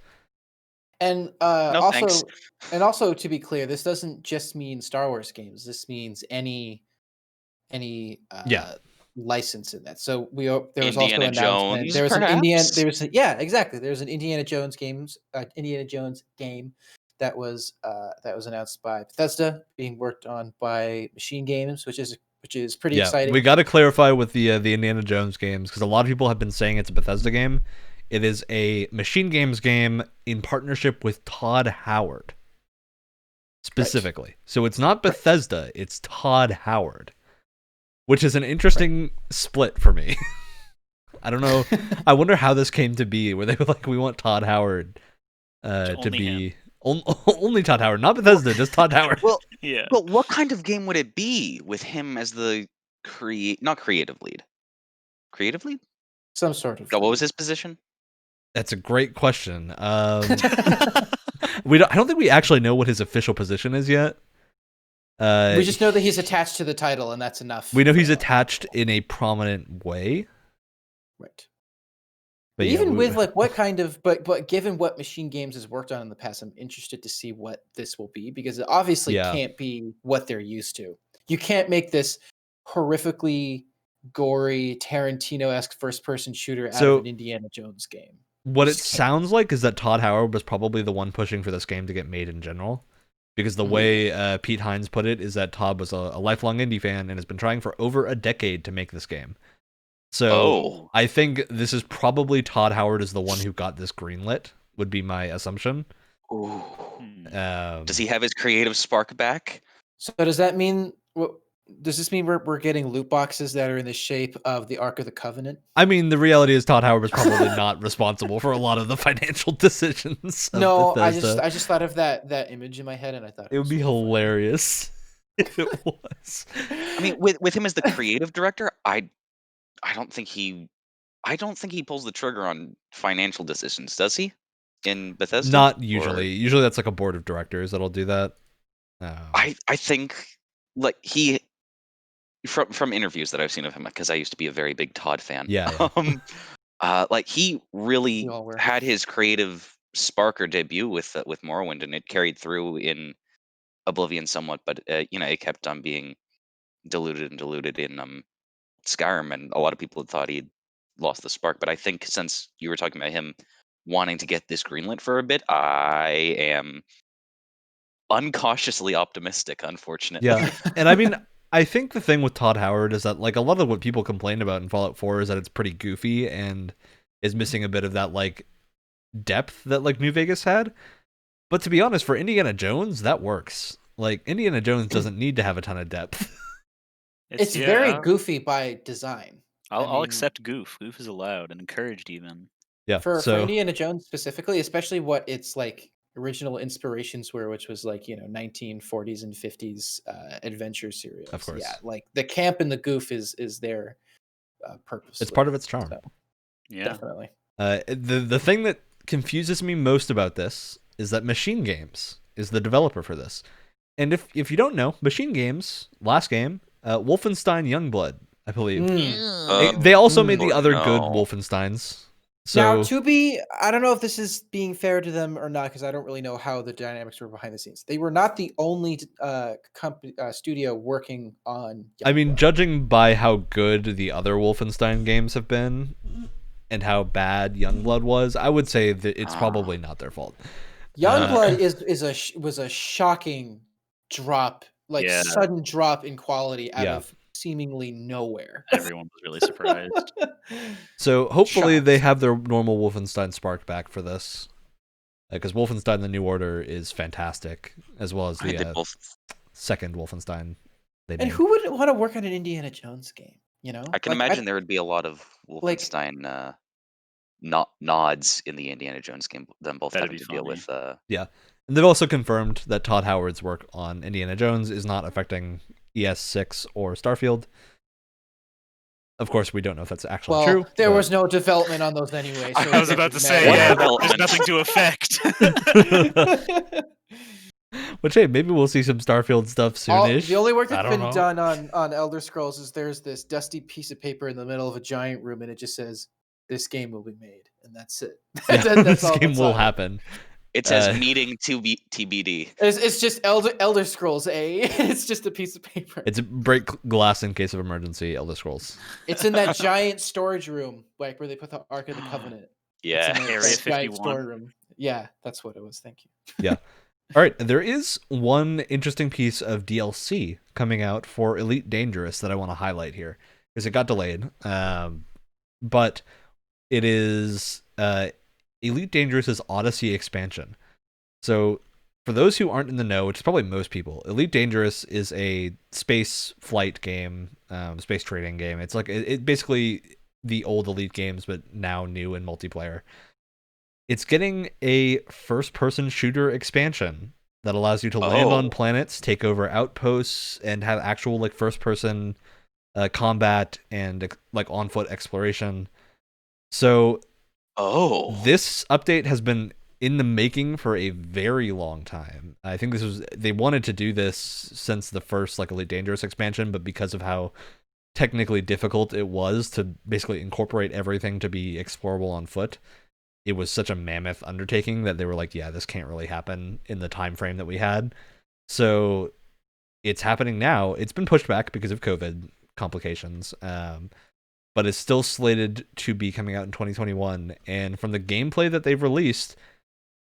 And also to be clear, this doesn't just mean Star Wars games. This means any license in that. So there was also an announcement. There was an Indiana Jones game that was announced by Bethesda, being worked on by Machine Games, which is which is pretty exciting. We got to clarify with the Indiana Jones games, because a lot of people have been saying it's a Bethesda game. It is a Machine Games game in partnership with Todd Howard, specifically. Right. So it's not Bethesda, it's Todd Howard, which is an interesting split for me. I don't know. I wonder how this came to be, where they were like, we want Todd Howard to be... Only Todd Howard, not Bethesda, just Todd Howard. Well, yeah. But what kind of game would it be with him as the not creative lead? Creative lead? Some sort of. What was his position? That's a great question. I don't think we actually know what his official position is yet. We just know that he's attached to the title, and that's enough. We know he's attached in a prominent way. Right. But even with like what kind of but given what Machine Games has worked on in the past, I'm interested to see what this will be, because it obviously can't be what they're used to. You can't make this horrifically gory Tarantino-esque first-person shooter out of an Indiana Jones game. What it sounds like is that Todd Howard was probably the one pushing for this game to get made in general, because the way Pete Hines put it is that Todd was a lifelong indie fan and has been trying for over a decade to make this game. So I think this is probably Todd Howard is the one who got this greenlit, would be my assumption. Does he have his creative spark back? So does that mean... Does this mean we're getting loot boxes that are in the shape of the Ark of the Covenant? I mean, the reality is Todd Howard was probably not responsible for a lot of the financial decisions. No, I just thought of that image in my head, and I thought it would be hilarious if it was. I mean, with him as the creative director, I don't think he pulls the trigger on financial decisions, does he? In Bethesda? Not usually. Usually that's like a board of directors that'll do that. I think like he. From interviews that I've seen of him, because I used to be a very big Todd fan. Yeah. Like he really had his creative spark or debut with Morrowind, and it carried through in Oblivion somewhat, but it kept on being diluted in Skyrim, and a lot of people had thought he'd lost the spark. But I think since you were talking about him wanting to get this greenlit for a bit, I am uncautiously optimistic, unfortunately. Yeah, and I mean, I think the thing with Todd Howard is that like a lot of what people complain about in Fallout 4 is that it's pretty goofy and is missing a bit of that like depth that like New Vegas had. But to be honest, for Indiana Jones, that works. Like Indiana Jones doesn't need to have a ton of depth. It's very goofy by design. I'll accept goof. Goof is allowed and encouraged even. Yeah. For Indiana Jones specifically, especially what its like original inspirations were, which was like 1940s and 50s adventure serials. Of course. Yeah, like the camp and the goof is their purpose. It's part of its charm. So, yeah, definitely. The thing that confuses me most about this is that Machine Games is the developer for this, and if you don't know, Machine Games last game, Wolfenstein Youngblood, I believe. They also made the other good Wolfensteins. So, now, I don't know if this is being fair to them or not, because I don't really know how the dynamics were behind the scenes. They were not the only studio working on Youngblood. I mean, judging by how good the other Wolfenstein games have been and how bad Youngblood was, I would say that it's probably not their fault. Youngblood was a shocking drop, sudden drop in quality out of seemingly nowhere. Everyone was really surprised. So hopefully they have their normal Wolfenstein spark back for this, because Wolfenstein: The New Order is fantastic, as well as the second Wolfenstein they made. And who would want to work on an Indiana Jones game? I can imagine there would be a lot of Wolfenstein nods in the Indiana Jones game, them both having to deal with. Yeah, and they've also confirmed that Todd Howard's work on Indiana Jones is not affecting ES6 or Starfield. Of course, we don't know if that's actually true. There was no development on those anyway. So I was about to say, there's nothing to affect. Which, hey, maybe we'll see some Starfield stuff soonish. The only work that's been done on Elder Scrolls is there's this dusty piece of paper in the middle of a giant room, and it just says, "This game will be made," and that's it. This game will happen. It says meeting to be TBD. It's just Elder Scrolls A. It's just a piece of paper. It's break glass in case of emergency. Elder Scrolls. It's in that giant storage room, like where they put the Ark of the Covenant. Yeah, Area 51 storeroom. Yeah, that's what it was. Thank you. Yeah. All right, there is one interesting piece of DLC coming out for Elite Dangerous that I want to highlight here, because it got delayed. But it is Elite Dangerous's Odyssey expansion. So, for those who aren't in the know, which is probably most people, Elite Dangerous is a space flight game, space trading game. It's like it basically the old Elite games, but now new in multiplayer. It's getting a first-person shooter expansion that allows you to land on planets, take over outposts, and have actual like first-person combat and like on-foot exploration. So, this update has been in the making for a very long time. I think they wanted to do this since the first like Elite Dangerous expansion, but because of how technically difficult it was to basically incorporate everything to be explorable on foot, it was such a mammoth undertaking that they were like, yeah, this can't really happen in the time frame that we had. So it's happening now. It's been pushed back because of COVID complications, but it's still slated to be coming out in 2021. And from the gameplay that they've released,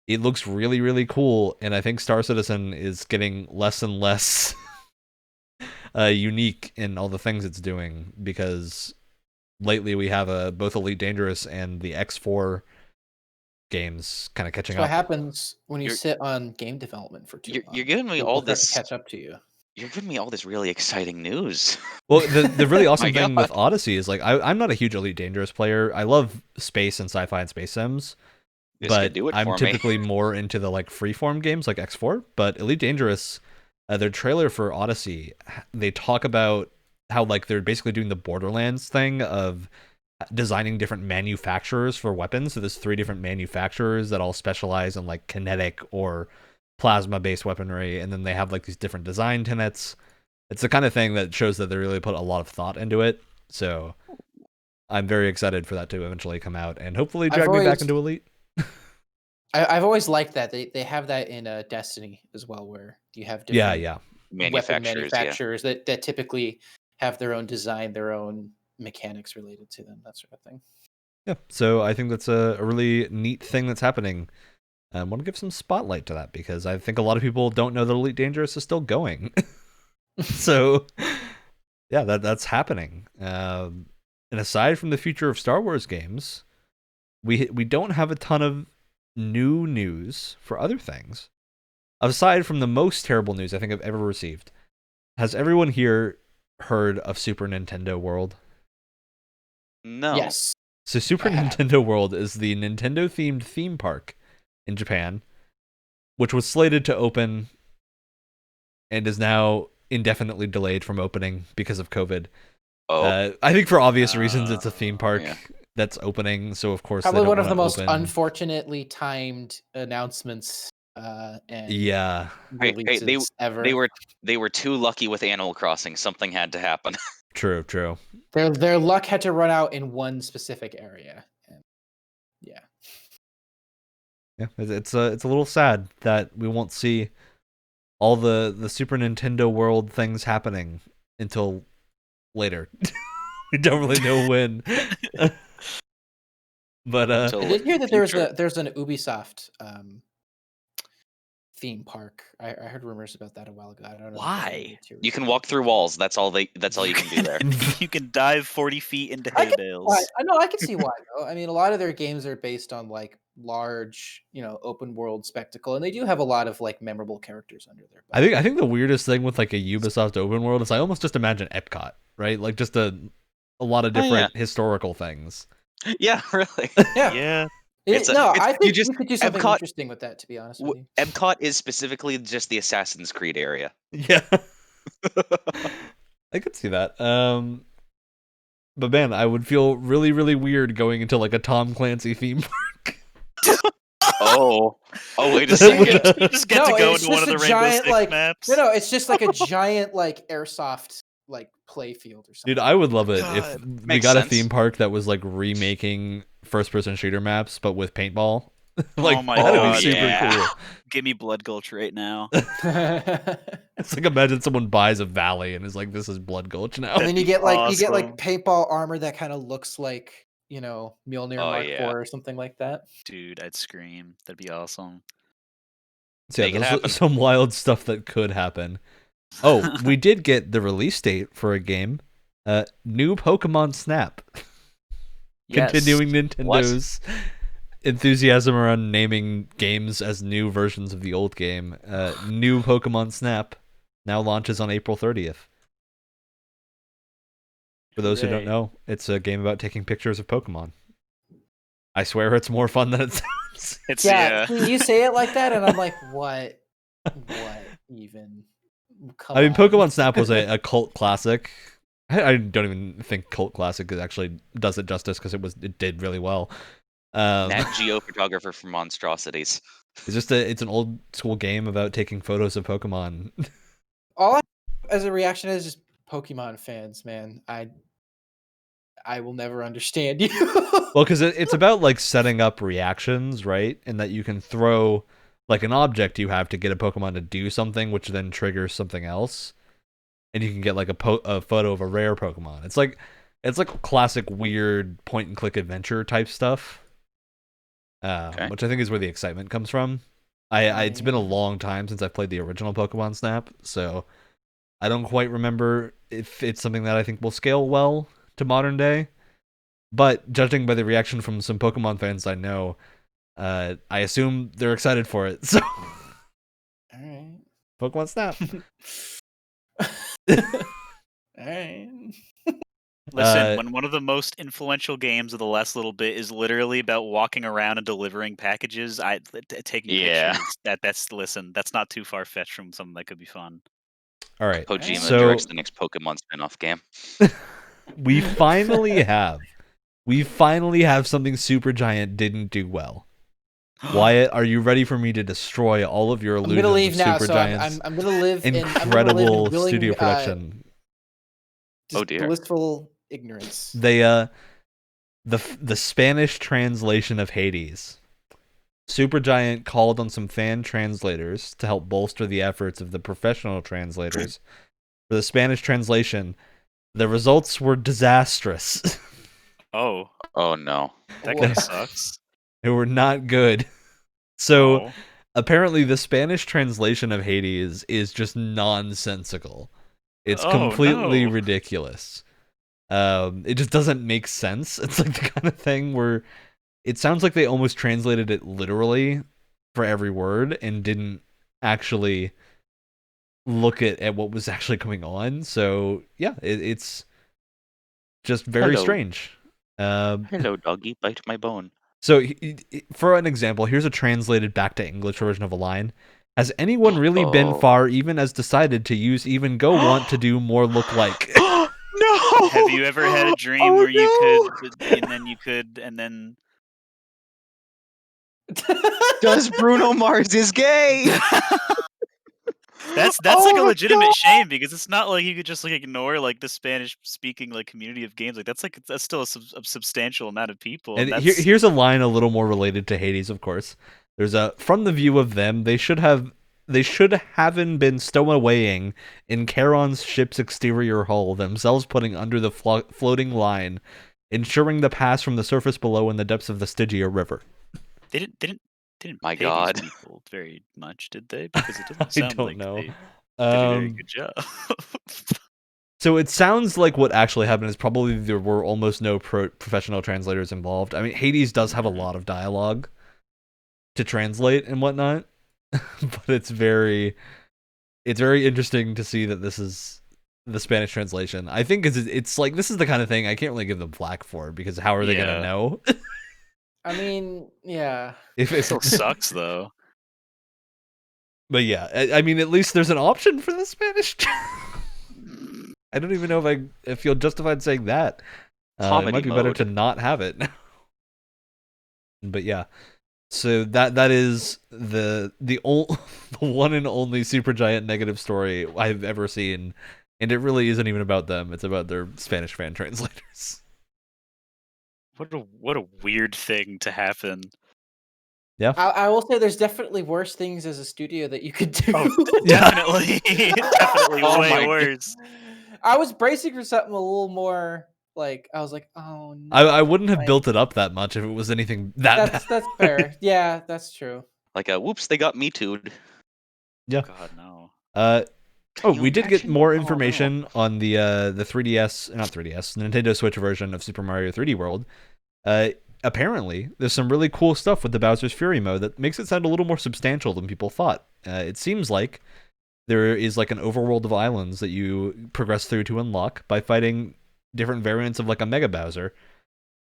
it looks really, really cool. And I think Star Citizen is getting less and less unique in all the things it's doing, because lately we have both Elite Dangerous and the X4 games kind of catching up. What happens when you sit on game development for too long? You're giving me People all start to this catch up to you. You're giving me all this really exciting news. Well, the really awesome My thing God. with Odyssey is like I'm not a huge Elite Dangerous player. I love space and sci-fi and space sims, This but could do it I'm for me. typically more into the like freeform games like X4. But Elite Dangerous, their trailer for Odyssey, they talk about how like they're basically doing the Borderlands thing of designing different manufacturers for weapons. So there's 3 different manufacturers that all specialize in like kinetic or plasma-based weaponry, and then they have like these different design tenets. It's the kind of thing that shows that they really put a lot of thought into it. So I'm very excited for that to eventually come out and hopefully drag me back into Elite. I've always liked that. They have that in Destiny as well, where you have different weapon manufacturers that typically have their own design, their own mechanics related to them, that sort of thing. Yeah, so I think that's a really neat thing that's happening. I want to give some spotlight to that because I think a lot of people don't know that Elite Dangerous is still going. So, yeah, that's happening. And aside from the future of Star Wars games, we don't have a ton of new news for other things. Aside from the most terrible news I think I've ever received, has everyone here heard of Super Nintendo World? No. Yes. So Super Nintendo World is the Nintendo-themed theme park in Japan, which was slated to open and is now indefinitely delayed from opening because of COVID. I think for obvious reasons, it's a theme park that's opening, so of course probably one of the most unfortunately timed announcements and releases ever. They were too lucky with Animal Crossing. Something had to happen. True. Their luck had to run out in one specific area. And yeah, it's a little sad that we won't see all the Super Nintendo World things happening until later. We don't really know when. But I did hear that there's an Ubisoft theme park. I heard rumors about that a while ago. I don't know why. You can walk through walls. That's all you can do there. You can dive 40 feet into hay bales. I know. I can see why though. I mean, a lot of their games are based on like large, open world spectacle, and they do have a lot of like memorable characters under there. I think the weirdest thing with like a Ubisoft open world is I almost just imagine Epcot, right? Like just a lot of different historical things. Yeah, really. Yeah. I think you could do something interesting with that, to be honest with you. Epcot is specifically just the Assassin's Creed area. Yeah. I could see that. But man, I would feel really, really weird going into like a Tom Clancy theme park. Wait a second. You just get to go into one of the Rainbow Six maps. No, it's just like a giant like airsoft like play field or something. Dude, I would love it if we got a theme park that was like remaking first-person shooter maps, but with paintball. Like, oh my God, that'd be super cool. Give me Blood Gulch right now. It's like imagine someone buys a valley and is like, "This is Blood Gulch now." And then you get like paintball armor that kind of looks like Mjolnir Mark IV or something like that. Dude, I'd scream. That'd be awesome. So yeah, there's some wild stuff that could happen. Oh, we did get the release date for a game. New Pokemon Snap. Yes. Continuing Nintendo's enthusiasm around naming games as new versions of the old game. New Pokemon Snap now launches on April 30th. For those who don't know, it's a game about taking pictures of Pokemon. I swear it's more fun than it sounds. You say it like that, and I'm like, what? What even? I mean, Pokemon Snap was a cult classic. I don't even think cult classic actually does it justice because it did really well. Nat Geo photographer for monstrosities. It's an old school game about taking photos of Pokemon. All I as a reaction is just Pokemon fans, man. I will never understand you. Well, because it's about like setting up reactions, right? And that you can throw like an object you have to get a Pokemon to do something, which then triggers something else, and you can get like a photo of a rare Pokemon. It's like classic weird point and click adventure type stuff, which I think is where the excitement comes from. It's been a long time since I played the original Pokemon Snap, so I don't quite remember if it's something that I think will scale well to modern day. But judging by the reaction from some Pokemon fans I know, I assume they're excited for it. So, all right, Pokemon Snap. All right. Listen, when one of the most influential games of the last little bit is literally about walking around and delivering packages, taking pictures. That's not too far fetched from something that could be fun. All right, Kojima directs the next Pokemon spin-off game. We finally have something Supergiant didn't do well. Wyatt, are you ready for me to destroy all of your illusions I'm gonna leave now, Supergiant's so I'm gonna live incredible in willing, studio production? Oh dear. Blissful ignorance. They the Spanish translation of Hades. Supergiant called on some fan translators to help bolster the efforts of the professional translators. For the Spanish translation, the results were disastrous. Oh no. That kind of sucks. They were not good. So apparently the Spanish translation of Hades is just nonsensical. It's completely ridiculous. It just doesn't make sense. It's like the kind of thing where it sounds like they almost translated it literally for every word and didn't actually look at what was actually going on. So yeah, it's just very strange. Hello, doggy, bite my bone. So for an example, here's a translated back to English version of a line. Has anyone really been far even as decided to use even go want to do more look like? No! Have you ever had a dream where you could, and then... Does Bruno Mars is gay? That's like a legitimate shame, because it's not like you could just like ignore like the Spanish speaking like community of games. Like that's still a substantial amount of people. And here's a line a little more related to Hades, of course. There's from the view of them, they should haven't been stowawaying in Charon's ship's exterior hull, themselves putting under the floating line, ensuring the pass from the surface below in the depths of the Stygia River. They didn't My pay God. these people very much, did they? Because it doesn't sound like know. they did a very good job. So it sounds like what actually happened is probably there were almost no professional translators involved. I mean, Hades does have a lot of dialogue to translate and whatnot, but it's very interesting to see that this is the Spanish translation. I think it's like this is the kind of thing I can't really give them flack for, because how are they gonna know? I mean, yeah. If It still sucks though. But yeah, I mean, at least there's an option for the Spanish. I don't even know if I feel justified saying that. It might be better to not have it. But yeah, so that is the one and only Supergiant negative story I've ever seen, and it really isn't even about them. It's about their Spanish fan translators. What a weird thing to happen. Yeah, I will say there's definitely worse things as a studio that you could do. Definitely, definitely way worse. I was bracing for something a little more like, I was like, oh no. I wouldn't have built it up that much if it was anything that bad. That's fair. Yeah, that's true. Like whoops, they got me too'd. Yeah. God, no. We did get more information on the 3DS, not 3DS, Nintendo Switch version of Super Mario 3D World. Apparently, there's some really cool stuff with the Bowser's Fury mode that makes it sound a little more substantial than people thought. It seems like there is like an overworld of islands that you progress through to unlock by fighting different variants of like a Mega Bowser.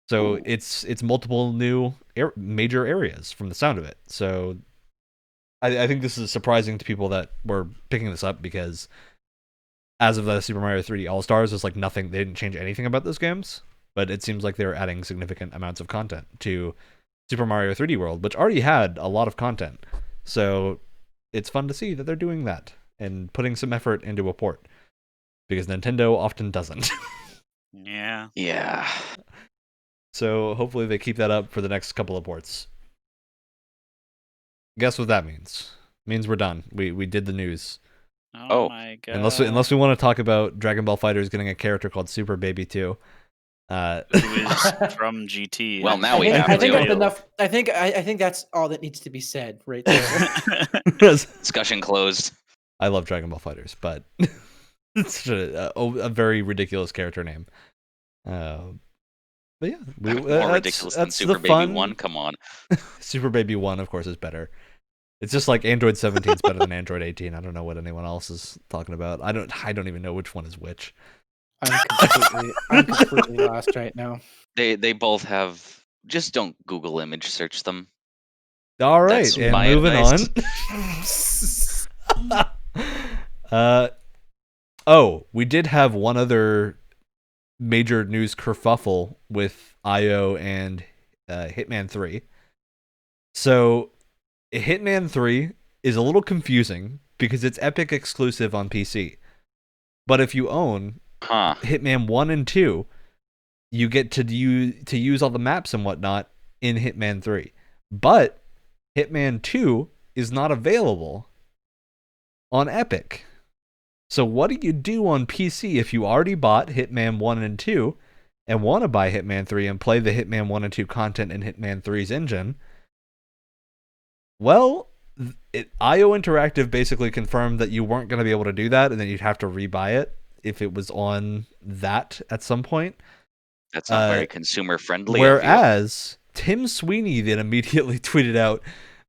So it's multiple new major areas from the sound of it. So I think this is surprising to people that were picking this up, because as of the Super Mario 3D All-Stars, there's like nothing, they didn't change anything about those games, but it seems like they're adding significant amounts of content to Super Mario 3D World, which already had a lot of content. So it's fun to see that they're doing that and putting some effort into a port, because Nintendo often doesn't. Yeah. So hopefully they keep that up for the next couple of ports. Guess what that means? It means we're done. We did the news. Oh my god. Unless we want to talk about Dragon Ball FighterZ getting a character called Super Baby 2. Who is from GT. Well, now we have I think that's enough. I think that's all that needs to be said right there. Discussion closed. I love Dragon Ball FighterZ, but it's a very ridiculous character name. But yeah, more ridiculous than Super Baby 1. Come on. Super Baby 1, of course, is better. It's just like Android 17 is better than Android 18. I don't know what anyone else is talking about. I don't even know which one is which. I'm completely lost right now. They both have. Just don't Google image search them. All right, That's and my moving on. We did have one other major news kerfuffle with IO and Hitman 3. So Hitman 3 is a little confusing because it's Epic exclusive on PC. But if you own Hitman 1 and 2, you get to use all the maps and whatnot in Hitman 3. But Hitman 2 is not available on Epic. So what do you do on PC if you already bought Hitman 1 and 2 and want to buy Hitman 3 and play the Hitman 1 and 2 content in Hitman 3's engine? Well, IO Interactive basically confirmed that you weren't going to be able to do that, and then you'd have to rebuy it if it was on that at some point. That's not very consumer friendly. Whereas Tim Sweeney then immediately tweeted out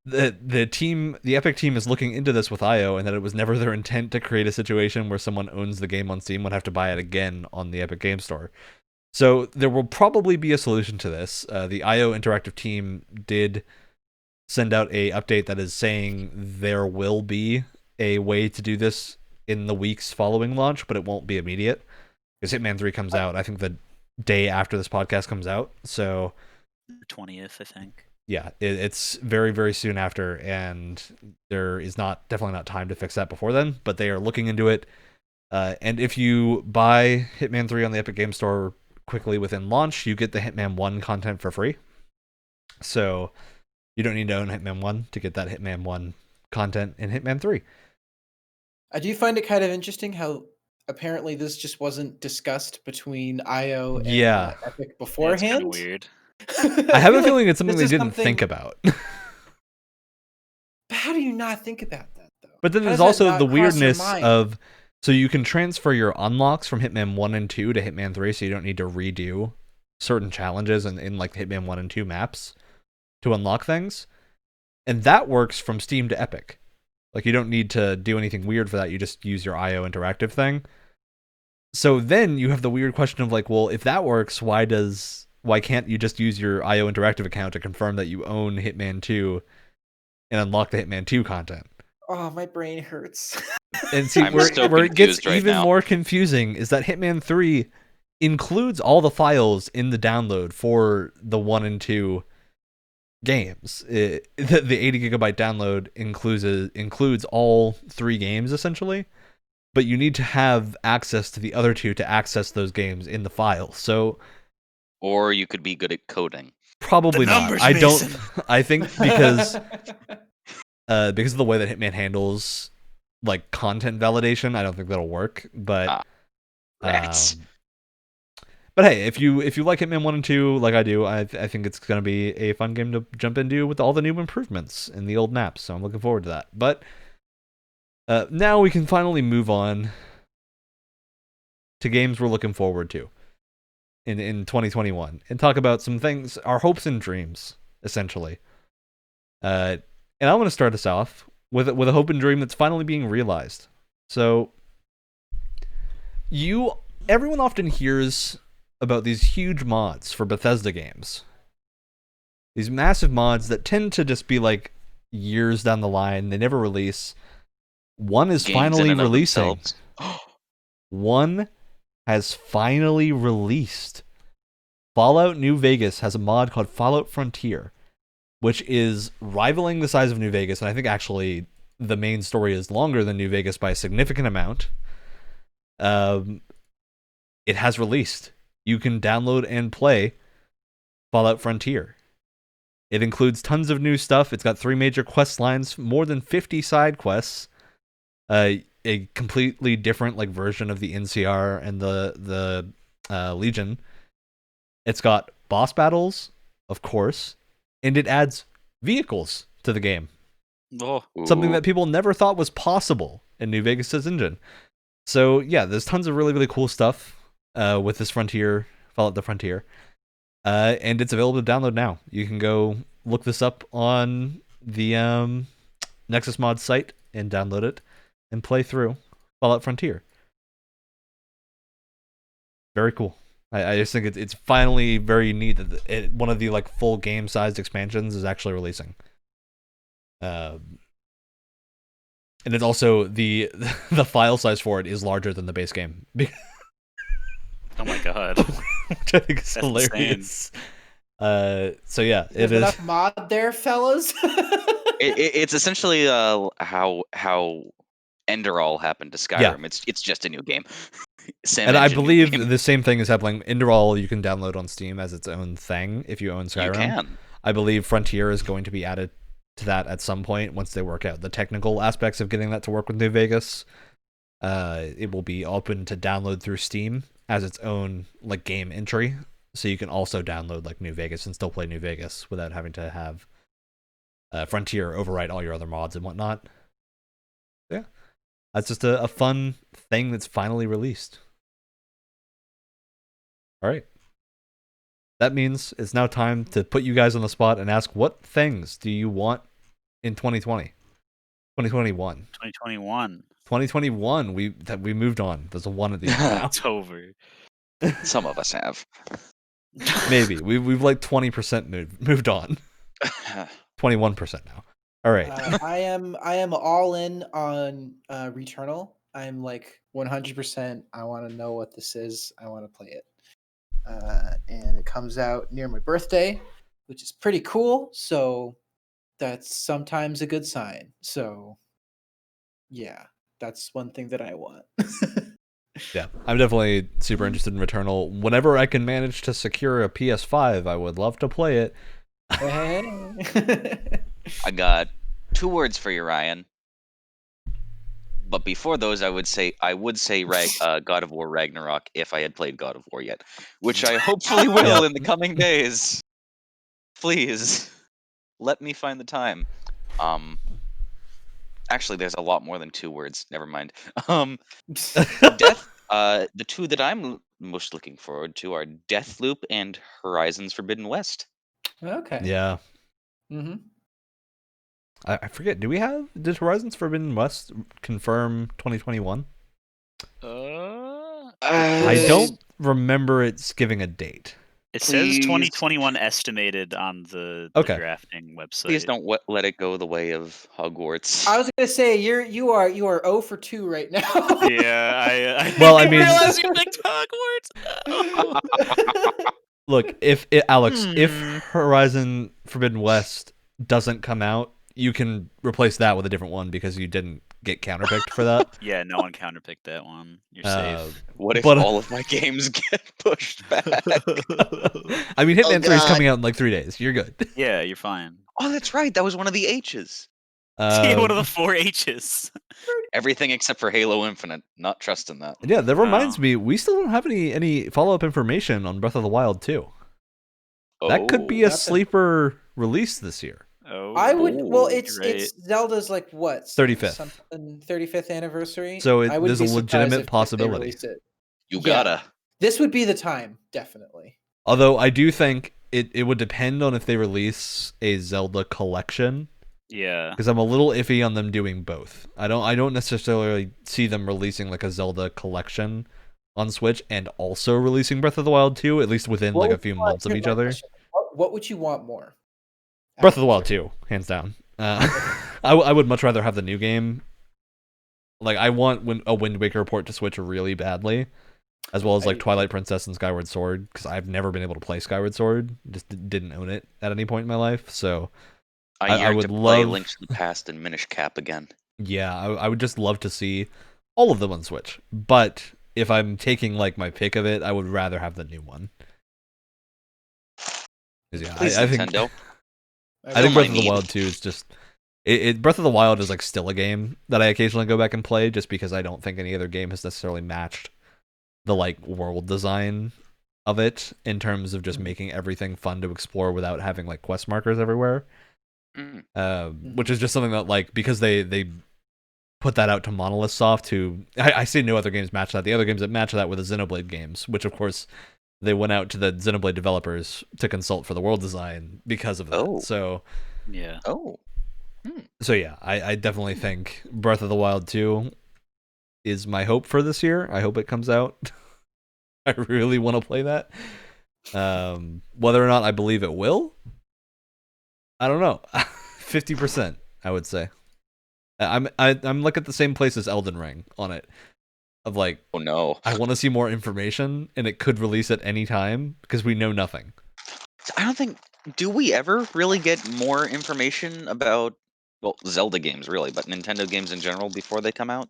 that the Epic team is looking into this with IO, and that it was never their intent to create a situation where someone owns the game on Steam would have to buy it again on the Epic Game Store. So there will probably be a solution to this. The IO Interactive team did send out a update that is saying there will be a way to do this in the weeks following launch, but it won't be immediate, because Hitman 3 comes out, I think, the day after this podcast comes out. So 20th, I think. Yeah, it's very, very soon after, and there is definitely not time to fix that before then, but they are looking into it. And if you buy Hitman 3 on the Epic Game Store quickly within launch, you get the Hitman 1 content for free. So you don't need to own Hitman 1 to get that Hitman 1 content in Hitman 3. I do find it kind of interesting how apparently this just wasn't discussed between IO and Epic beforehand. Yeah, it's kind of weird. I have a feeling it's something they didn't think about. How do you not think about that, though? But then there's also the weirdness of, so you can transfer your unlocks from Hitman 1 and 2 to Hitman 3, so you don't need to redo certain challenges in like Hitman 1 and 2 maps to unlock things. And that works from Steam to Epic. Like, you don't need to do anything weird for that. You just use your IO Interactive thing. So then you have the weird question of like, well, if that works, why can't you just use your IO Interactive account to confirm that you own Hitman 2 and unlock the Hitman 2 content? Oh, my brain hurts. And see, where it gets even more confusing is that Hitman 3 includes all the files in the download for the 1 and 2 games. The 80 gigabyte download includes all 3 games, essentially. But you need to have access to the other 2 to access those games in the file. So, or you could be good at coding. Probably not. I think because of the way that Hitman handles like content validation, I don't think that'll work. But but hey, if you like Hitman 1 and 2 like I do, I think it's gonna be a fun game to jump into with all the new improvements in the old maps. So I'm looking forward to that. But Now we can finally move on to games we're looking forward to in 2021 and talk about some things, our hopes and dreams, essentially. And I want to start us off with a hope and dream that's finally being realized. So, everyone often hears about these huge mods for Bethesda games. These massive mods that tend to just be like years down the line. They never release. One is finally releasing. One has finally released. Fallout New Vegas has a mod called Fallout Frontier, which is rivaling the size of New Vegas, and I think actually the main story is longer than New Vegas by a significant amount. It has released. You can download and play Fallout Frontier. It includes tons of new stuff. It's got 3 major quest lines, more than 50 side quests, a completely different like version of the NCR and the Legion. It's got boss battles, of course, and it adds vehicles to the game. Oh. Something that people never thought was possible in New Vegas' engine. So yeah, there's tons of really, really cool stuff with this Frontier, Fallout the Frontier. And it's available to download now. You can go look this up on the Nexus Mod site and download it and play through Fallout Frontier. Very cool. I just think it's finally very neat that one of the like full game-sized expansions is actually releasing. And it's also the file size for it is larger than the base game. Oh my god. Which I think is hilarious. So yeah, there's enough mod there, fellas. It's essentially how Enderall happened to Skyrim. Yeah. It's just a new game. And I believe the same thing is happening. Enderall you can download on Steam as its own thing if you own Skyrim. You can. I believe Frontier is going to be added to that at some point once they work out the technical aspects of getting that to work with New Vegas. It will be open to download through Steam as its own like game entry, so you can also download like New Vegas and still play New Vegas without having to have Frontier overwrite all your other mods and whatnot. Yeah, that's just a fun thing that's finally released. All right, that means it's now time to put you guys on the spot and ask, what things do you want in 2020? 2021. 2021. 2021. We moved on. There's a 1 at the end now. It's over. Some of us have. Maybe we've like 20% moved on. 21% now. All right. I am all in on Returnal. I'm like 100%. I want to know what this is. I want to play it. And it comes out near my birthday, which is pretty cool. So that's sometimes a good sign. So yeah, that's one thing that I want. Yeah, I'm definitely super interested in Returnal. Whenever I can manage to secure a PS5, I would love to play it. I got 2 words for you, Ryan. But before those, I would say God of War Ragnarok if I had played God of War yet, which I hopefully will in the coming days. Please, let me find the time. Actually, there's a lot more than 2 words. Never mind. The 2 that I'm most looking forward to are Deathloop and Horizons Forbidden West. Okay. Yeah. Mm-hmm. I forget. Did Horizons Forbidden West confirm 2021? I don't remember it's giving a date. It says 2021 estimated on the drafting website. Please don't let it go the way of Hogwarts. I was gonna say you are 0 for 2 right now. Yeah, I realize you picked Hogwarts. Look, if Horizon Forbidden West doesn't come out, you can replace that with a different one because you didn't get counterpicked for that. Yeah, no one counterpicked that one. You're safe. What if all of my games get pushed back? I mean, Hitman 3 is coming out in like 3 days. You're good. Yeah, you're fine. Oh, that's right. That was one of the H's. One of the 4 H's. Everything except for Halo Infinite. Not trusting that. Yeah, that reminds me, we still don't have any follow-up information on Breath of the Wild 2. That could be a sleeper release this year. Oh, I would. Well, you're it's right. Zelda's like what 35th. 35th anniversary. So I would there's be a legitimate possibility. If they release it. You gotta. This would be the time, definitely. Although I do think it would depend on if they release a Zelda collection. Yeah. Because I'm a little iffy on them doing both. I don't necessarily see them releasing like a Zelda collection on Switch and also releasing Breath of the Wild 2, at least within like a few months of each other. What would you want more? Breath of the Wild 2, hands down. I would much rather have the new game. Like, I want a Wind Waker port to Switch really badly, as well as like Twilight Princess and Skyward Sword, because I've never been able to play Skyward Sword. Just didn't own it at any point in my life, so I would play Link to the Past and Minish Cap again. Yeah, I would just love to see all of them on Switch. But if I'm taking like my pick of it, I would rather have the new one. Yeah, I think Nintendo. I think Breath of the Wild 2 is just Breath of the Wild is like still a game that I occasionally go back and play, just because I don't think any other game has necessarily matched the like world design of it in terms of just making everything fun to explore without having like quest markers everywhere. Which is just something that like, because they put that out to Monolith Soft, who I see no other games match that. The other games that match that were the Xenoblade games, which of course they went out to the Xenoblade developers to consult for the world design because of that. So yeah. So yeah, I definitely think Breath of the Wild 2 is my hope for this year. I hope it comes out. I really want to play that. Whether or not I believe it will, I don't know. 50%, I would say. I'm like at the same place as Elden Ring on it. Of like, oh no, I want to see more information, and it could release at any time because we know nothing. I don't think. Do we ever really get more information about Zelda games, really, but Nintendo games in general before they come out?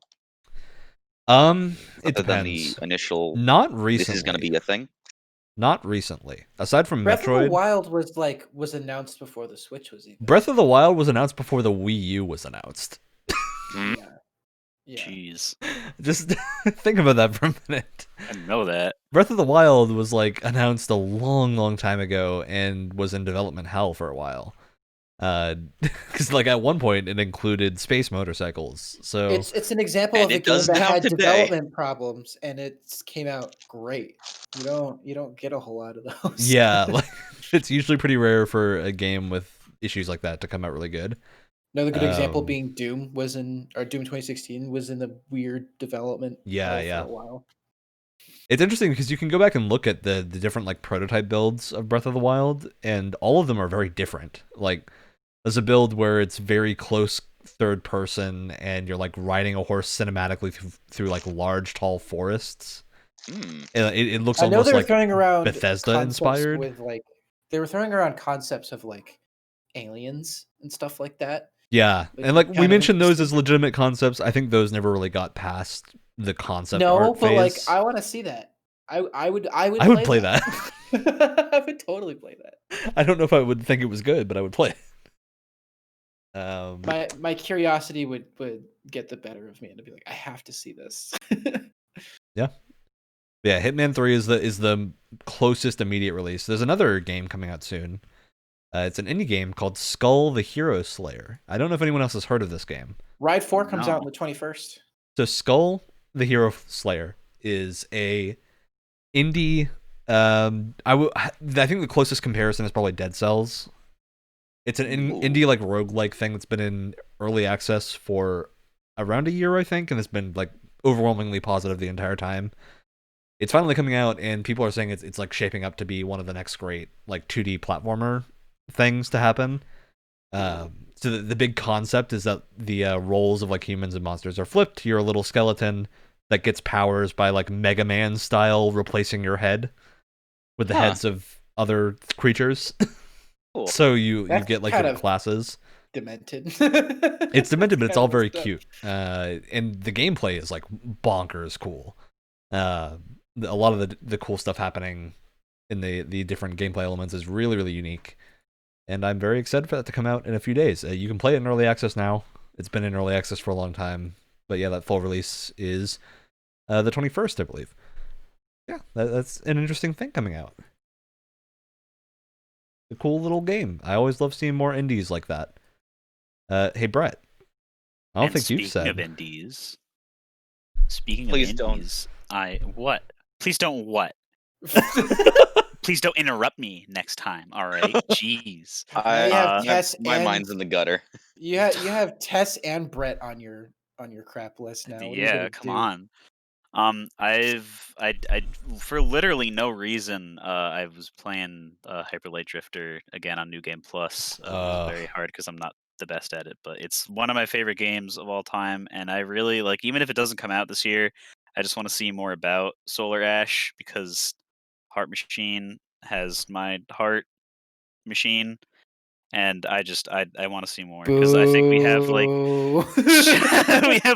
It depends. Than the initial. Not recently. This is going to be a thing. Not recently. Aside from Breath Metroid, of the Wild was announced before the Switch was even. Breath of the Wild was announced before the Wii U was announced. Yeah. Jeez. Just think about that for a minute. I didn't know that. Breath of the Wild was like announced a long time ago and was in development hell for a while. Because like at one point it included space motorcycles. So it's an example of a game that had development problems, and it came out great. You don't get a whole lot of those. Yeah, like it's usually pretty rare for a game with issues like that to come out really good. Another good example being Doom Doom 2016 was in the weird development for a while. It's interesting because you can go back and look at the different like prototype builds of Breath of the Wild, and all of them are very different. Like there's a build where it's very close third person, and you're like riding a horse cinematically through like large tall forests. It looks almost like throwing around Bethesda inspired. With like they were throwing around concepts of like aliens and stuff like that. Yeah, and like we mentioned those as legitimate concepts. I think those never really got past the concept art phase. No, but like I want to see that. I would play that. I would totally play that. I don't know if I would think it was good, but I would play it. My curiosity would get the better of me, and to be like, I have to see this. Yeah. Hitman 3 is the closest immediate release. There's another game coming out soon. It's an indie game called Skull the Hero Slayer. I don't know if anyone else has heard of this game. Ride 4 comes out on the 21st. So Skull the Hero Slayer is a indie. I think the closest comparison is probably Dead Cells. It's an indie like roguelike thing that's been in early access for around a year, I think, and it's been like overwhelmingly positive the entire time. It's finally coming out, and people are saying it's like shaping up to be one of the next great like 2D platformer things to happen. So the big concept is that the roles of like humans and monsters are flipped. You're a little skeleton that gets powers by like Mega Man style replacing your head with the heads of other creatures. Cool. So you get like different classes. Demented. It's demented, but it's all very cute. And the gameplay is like bonkers cool. A lot of the cool stuff happening in the different gameplay elements is really unique. And I'm very excited for that to come out in a few days. You can play it in early access now. It's been in early access for a long time. But yeah, that full release is the 21st, I believe. Yeah, that's an interesting thing coming out. a cool little game. I always love seeing more indies like that. Hey Brett, I don't think you've said. Speaking of indies, Please don't what? Please don't interrupt me next time. All right, jeez. My mind's in the gutter. You have Tess and Brett on your crap list now. Yeah, come on. I for literally no reason, I was playing Hyper Light Drifter again on New Game Plus. It was very hard because I'm not the best at it, but it's one of my favorite games of all time, and I really like. Even if it doesn't come out this year, I just want to see more about Solar Ash because Heart Machine has my heart machine. And I want to see more because I think we have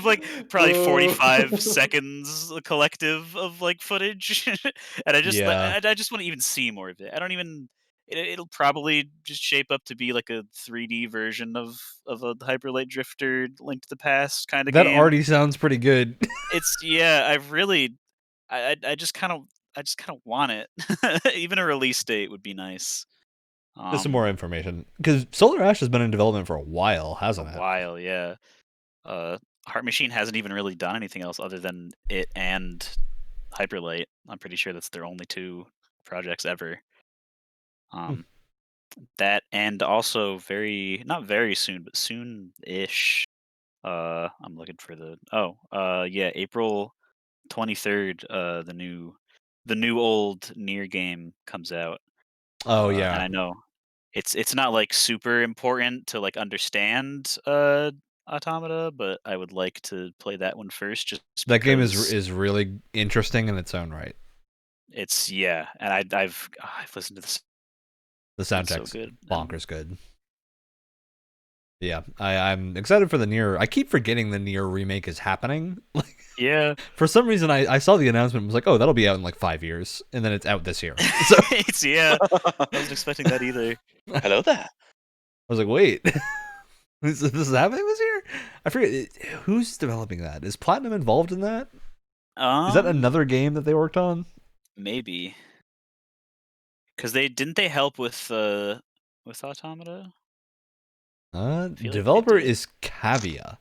like probably 45 seconds collective of like footage, and I just I just want to even see more of it. I don't even. It'll probably just shape up to be like a 3D version of a Hyper Light Drifter Link to the Past kind of game. That already sounds pretty good. I just kind of want it. Even a release date would be nice. Just some more information, because Solar Ash has been in development for a while, hasn't it? A while, yeah. Heart Machine hasn't even really done anything else other than it and Hyper Light. I'm pretty sure that's their only 2 projects ever. That and also not very soon, but soon-ish. I'm looking for April 23rd. The new old Nier game comes out. Oh yeah, and I know. It's not like super important to like understand Automata, but I would like to play that one first. Just that game is really interesting in its own right. It's and I've listened to this. The soundtrack's bonkers good. Yeah, I'm excited for the Nier. I keep forgetting the Nier remake is happening. Yeah. For some reason, I saw the announcement and was like, oh, that'll be out in like 5 years, and then it's out this year. So I wasn't expecting that either. Hello there. I was like, wait, this is happening this year? I forget who's developing that. Is Platinum involved in that? Is that another game that they worked on? Maybe. Because they help with Automata? Developer is Cavia.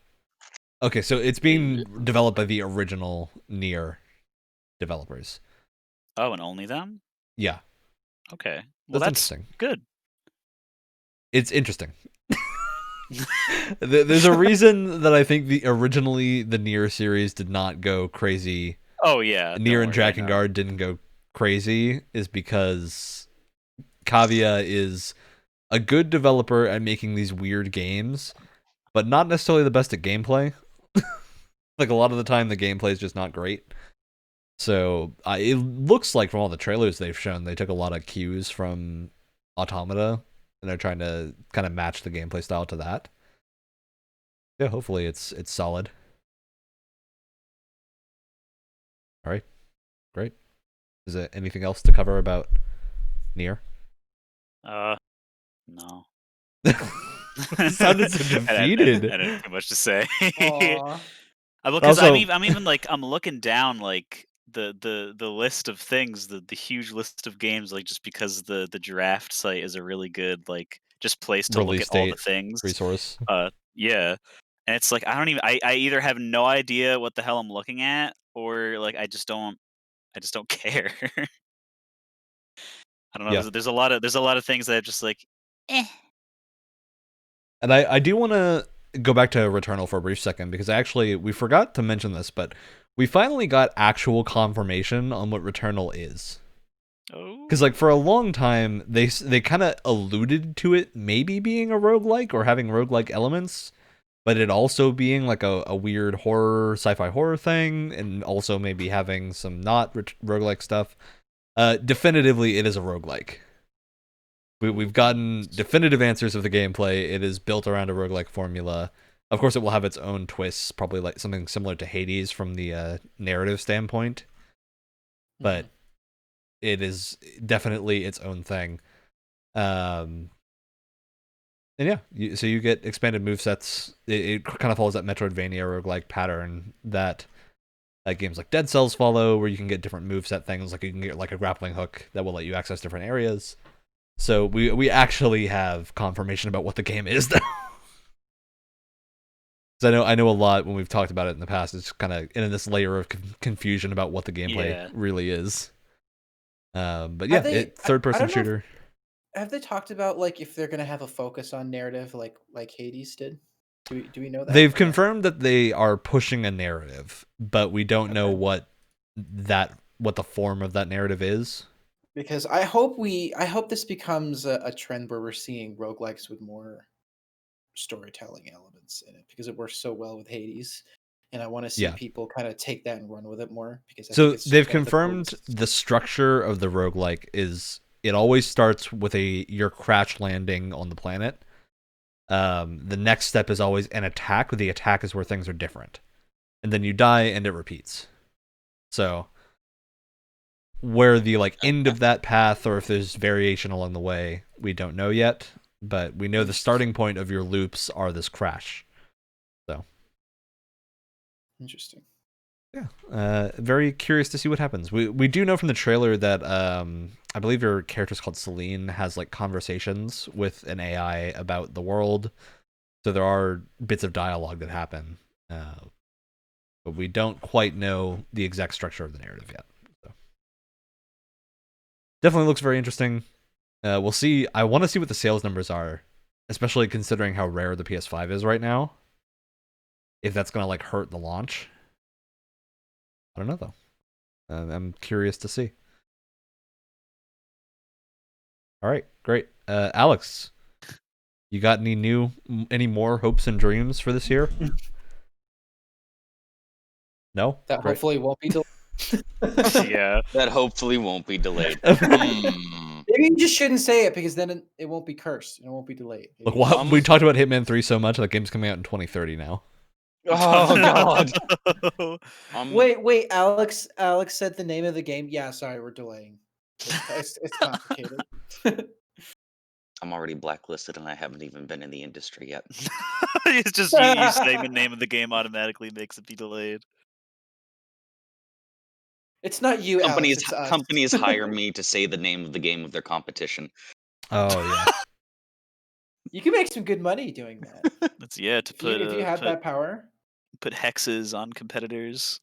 Okay, so it's being developed by the original Nier developers. Oh, and only them? Yeah. Okay. Well, that's interesting. Good. It's interesting. There's a reason that I think originally the Nier series did not go crazy. Oh yeah. Nier and Drakengard didn't go crazy is because Cavia is a good developer at making these weird games, but not necessarily the best at gameplay. Like a lot of the time the gameplay is just not great. So it looks like from all the trailers they've shown, they took a lot of cues from Automata, and they're trying to kind of match the gameplay style to that. Yeah, hopefully it's solid. All right, great. Is there anything else to cover about Nier? No. Sounded so defeated. I don't have too much to say. Because I'm even like I'm looking down like the list of things, the huge list of games, like just because the draft site is a really good like just place to look at all the things. Resource. Yeah. And it's like I either have no idea what the hell I'm looking at, or like I just don't care. I don't know. Yeah. There's a lot of things that are just like, eh. And I do want to go back to Returnal for a brief second, because we forgot to mention this, but we finally got actual confirmation on what Returnal is. Oh. Because like for a long time, they kind of alluded to it maybe being a roguelike or having roguelike elements, but it also being like a weird horror, sci-fi horror thing, and also maybe having some not roguelike stuff. Definitively, it is a roguelike. We've gotten definitive answers of the gameplay. It is built around a roguelike formula. Of course, it will have its own twists, probably like something similar to Hades from the narrative standpoint. But it is definitely its own thing. And yeah, so you get expanded movesets. It kind of follows that Metroidvania roguelike pattern that games like Dead Cells follow, where you can get different moveset things. Like you can get like a grappling hook that will let you access different areas. So we actually have confirmation about what the game is now. I know a lot when we've talked about it in the past. It's kind of in this layer of confusion about what the gameplay really is. But yeah, third-person shooter. Have they talked about like if they're gonna have a focus on narrative like Hades did? Do we know that? They've confirmed that they are pushing a narrative, but we don't know what the form of that narrative is. Because I hope this becomes a trend where we're seeing roguelikes with more storytelling elements in it, because it works so well with Hades, and I want to see people kind of take that and run with it more, because I think it's they've confirmed the structure of the roguelike is it always starts with your crash landing on the planet. The next step is always an attack. The attack is where things are different, and then you die and it repeats. So where the end of that path, or if there's variation along the way, we don't know yet. But we know the starting point of your loops are this crash. So interesting. Yeah, very curious to see what happens. We do know from the trailer that I believe your character's called Celine, has conversations with an AI about the world. So there are bits of dialogue that happen, but we don't quite know the exact structure of the narrative yet. So definitely looks very interesting. We'll see. I want to see what the sales numbers are, especially considering how rare the PS5 is right now. If that's gonna hurt the launch. I don't know though. I'm curious to see. All right, great. Alex, you got any more hopes and dreams for this year? No? That Great. hopefully won't be delayed. Yeah. That hopefully won't be delayed. Maybe you just shouldn't say it, because then it won't be cursed and it won't be delayed. Look, we talked about Hitman 3 so much, that game's coming out in 2030 now. Oh god. Wait, Alex said the name of the game. Yeah, sorry, we're delaying. It's complicated. I'm already blacklisted and I haven't even been in the industry yet. It's just you saying the name of the game automatically makes it be delayed. It's not you, companies Alex, it's us. Companies hire me to say the name of the game of their competition. Oh yeah. You can make some good money doing that. That's to put if you had that power. Put hexes on competitors.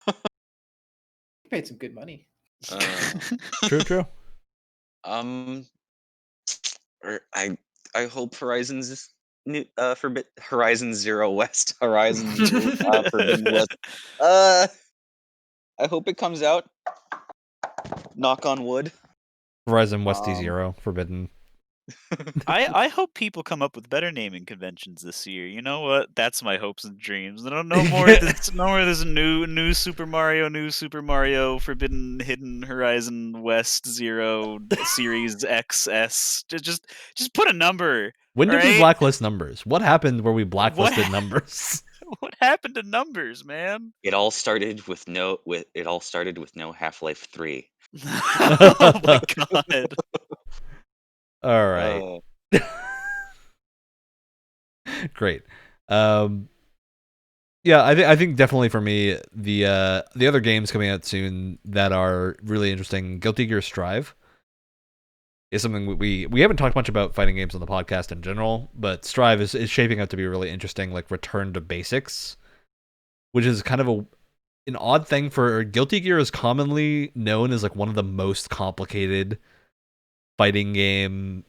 You made some good money. True. I hope Horizon's Horizon Zero West, Horizon Forbidden West. I hope it comes out. Knock on wood. Horizon West Zero Forbidden. I hope people come up with better naming conventions this year. You know what? That's my hopes and dreams. I don't know more. There's a new Super Mario, Forbidden, Hidden, Horizon West Zero, Series XS. Just put a number. When did we blacklist numbers? What happened where we blacklisted numbers? What happened to numbers, man? It all started with no Half-Life 3. Oh my god. All right. Great. Yeah, I think definitely for me the other games coming out soon that are really interesting, Guilty Gear Strive is something we haven't talked much about fighting games on the podcast in general, but Strive is shaping up to be really interesting, return to basics, which is kind of an odd thing. For Guilty Gear is commonly known as one of the most complicated fighting game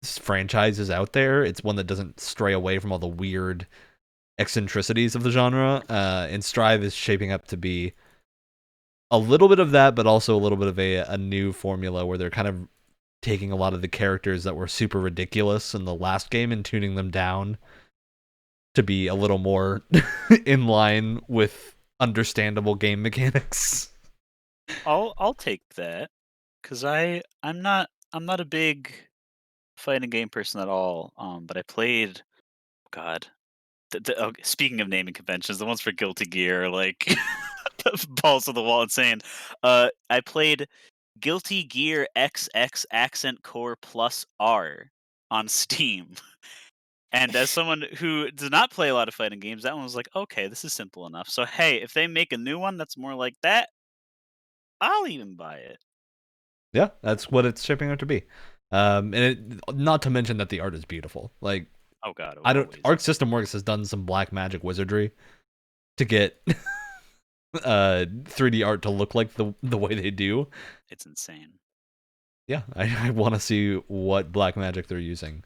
franchises out there. It's one that doesn't stray away from all the weird eccentricities of the genre, and Strive is shaping up to be a little bit of that, but also a little bit of a new formula where they're kind of taking a lot of the characters that were super ridiculous in the last game and tuning them down to be a little more in line with understandable game mechanics. I'll take that, because I'm not a big fighting game person at all. But I played, God. Speaking of naming conventions, the ones for Guilty Gear, balls to the wall, insane. I played Guilty Gear XX Accent Core Plus R on Steam. And as someone who does not play a lot of fighting games, that one was like, okay, this is simple enough. So hey, if they make a new one that's more like that, I'll even buy it. Yeah, that's what it's shaping out to be. And not to mention that the art is beautiful. Like, oh god, Arc System Works has done some black magic wizardry to get 3D art to look like the way they do. It's insane. Yeah, I want to see what black magic they're using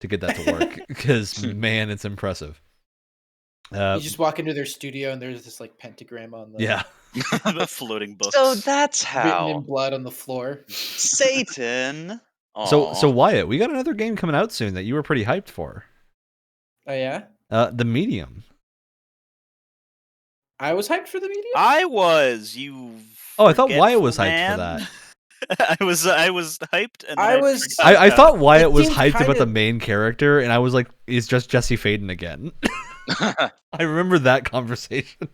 to get that to work because man, it's impressive. You just walk into their studio and there's this like pentagram on the the floating books. So that's how written in blood on the floor. Satan. So Wyatt, we got another game coming out soon that you were pretty hyped for. Oh yeah? The Medium. I was hyped for the Medium? I was. You I thought Wyatt was hyped for that. I was hyped, and I thought Wyatt was hyped about the main character, and I was like, "It's just Jesse Faden again." I remember that conversation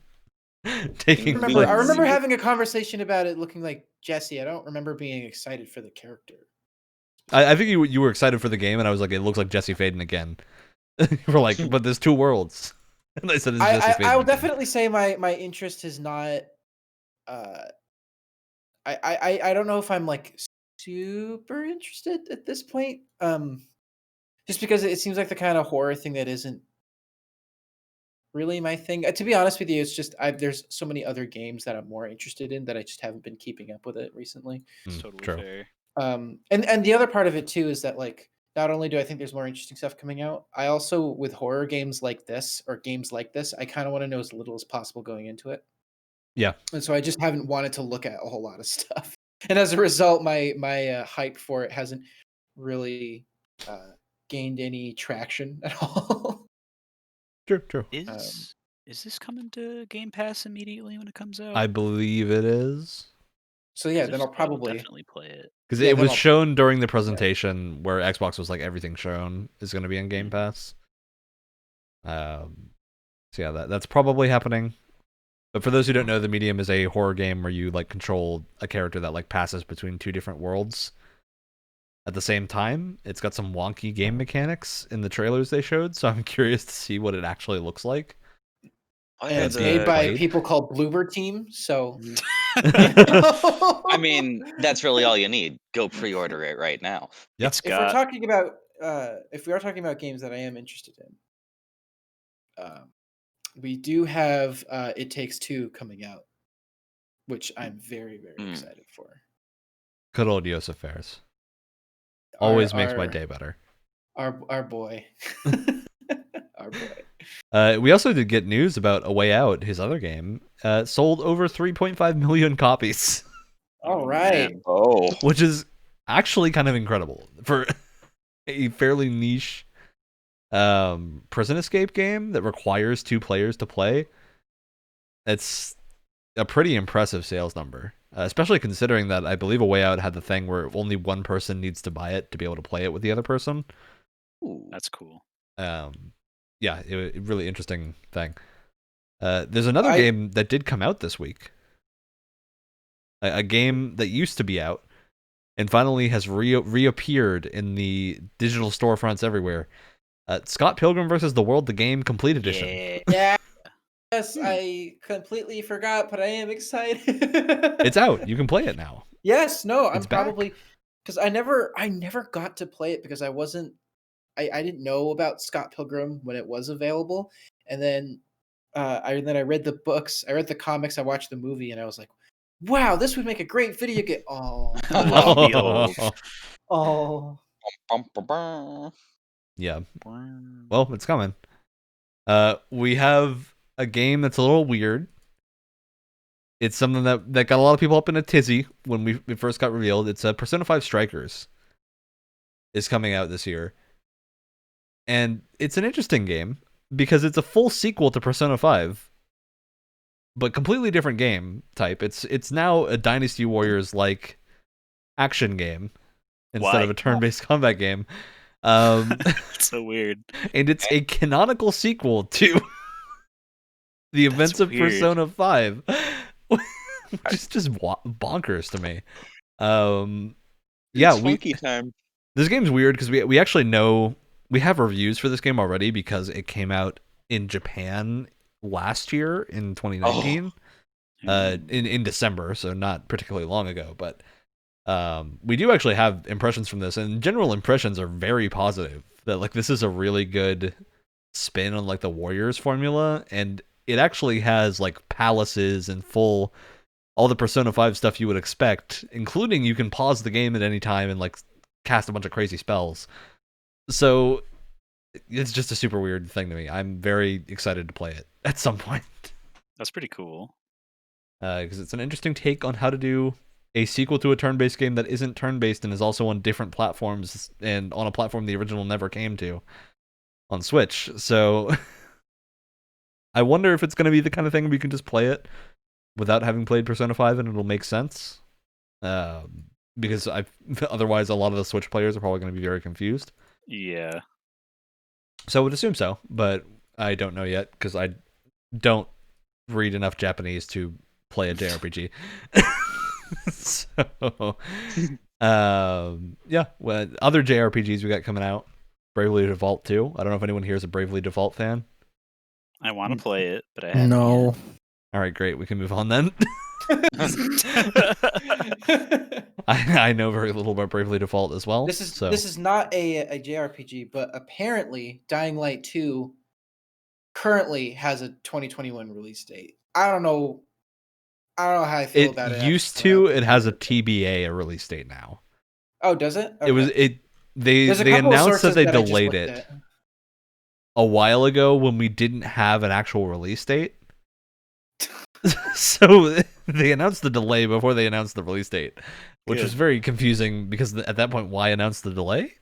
taking place. I remember having a conversation about it looking like Jesse. I don't remember being excited for the character. I think you were excited for the game, and I was like, "It looks like Jesse Faden again." You were like, "But there's two worlds." And I said, "Jesse Faden." I will definitely say my interest is not. I don't know if I'm like super interested at this point. Just because it seems like the kind of horror thing that isn't really my thing. To be honest with you, it's just there's so many other games that I'm more interested in that I just haven't been keeping up with it recently. It's totally fair. And the other part of it too is that like not only do I think there's more interesting stuff coming out, I also with horror games like this or games like this, I kind of want to know as little as possible going into it. Yeah. And so I just haven't wanted to look at a whole lot of stuff. And as a result, my hype for it hasn't really gained any traction at all. True. Is this coming to Game Pass immediately when it comes out? I believe it is. So yeah, then I'll probably definitely play it. Because it was shown during the presentation where Xbox was like everything shown is going to be on Game Pass. So yeah, that's probably happening. But for those who don't know, The Medium is a horror game where you like control a character that like passes between two different worlds at the same time. It's got some wonky game mechanics in the trailers they showed, so I'm curious to see what it actually looks like. And it's made by people called Bloober Team, so I mean, that's really all you need. Go pre-order it right now. Yeah. If we are talking about games that I am interested in, we do have It Takes Two coming out, which I'm very, very excited for. Good old Joseph Fares. Always makes my day better. Our boy. Our boy. We also did get news about A Way Out, his other game. Sold over 3.5 million copies. All right. Which is actually kind of incredible for a fairly niche prison escape game that requires two players to play. It's a pretty impressive sales number, especially considering that I believe A Way Out had the thing where only one person needs to buy it to be able to play it with the other person. Ooh, that's cool. Yeah, a really interesting thing. There's another game that did come out this week. A game that used to be out and finally has reappeared in the digital storefronts everywhere. Scott Pilgrim vs. the World, the game complete edition. Yeah. Yes, I completely forgot, but I am excited. It's out. You can play it now. Yes, no, I'm probably because I never got to play it because I didn't know about Scott Pilgrim when it was available, and then I read the books, I read the comics, I watched the movie, and I was like, wow, this would make a great video game. Yeah. Well, it's coming. We have a game that's a little weird. It's something that got a lot of people up in a tizzy when it first got revealed. It's Persona 5 Strikers is coming out this year. And it's an interesting game because it's a full sequel to Persona 5, but completely different game type. It's now a Dynasty Warriors like action game instead of a turn-based combat game. It's so weird. And it's a canonical sequel to the events of Persona 5. Which is just bonkers to me. Yeah, funky time. This game's weird because we actually know we have reviews for this game already because it came out in Japan last year in 2019. In December, so not particularly long ago, but We do actually have impressions from this, and general impressions are very positive. That like this is a really good spin on like the Warriors formula, and it actually has like palaces and all the Persona 5 stuff you would expect, including you can pause the game at any time and like cast a bunch of crazy spells. So it's just a super weird thing to me. I'm very excited to play it at some point. That's pretty cool. Because it's an interesting take on how to do a sequel to a turn-based game that isn't turn-based and is also on different platforms and on a platform the original never came to on Switch. So I wonder if it's going to be the kind of thing we can just play it without having played Persona 5 and it'll make sense. Because otherwise a lot of the Switch players are probably going to be very confused. Yeah. So I would assume so, but I don't know yet because I don't read enough Japanese to play a JRPG. So, yeah. Well, other JRPGs we got coming out. Bravely Default 2. I don't know if anyone here is a Bravely Default fan. I want to play it, but I haven't No. yet. All right, great. We can move on then. I know very little about Bravely Default as well. This is not a JRPG, but apparently Dying Light 2 currently has a 2021 release date. I don't know how I feel about it. It used to. It has a TBA, a release date now. Oh, does it? Okay. They announced that they delayed it a while ago when we didn't have an actual release date. So they announced the delay before they announced the release date, which was very confusing because at that point, why announce the delay?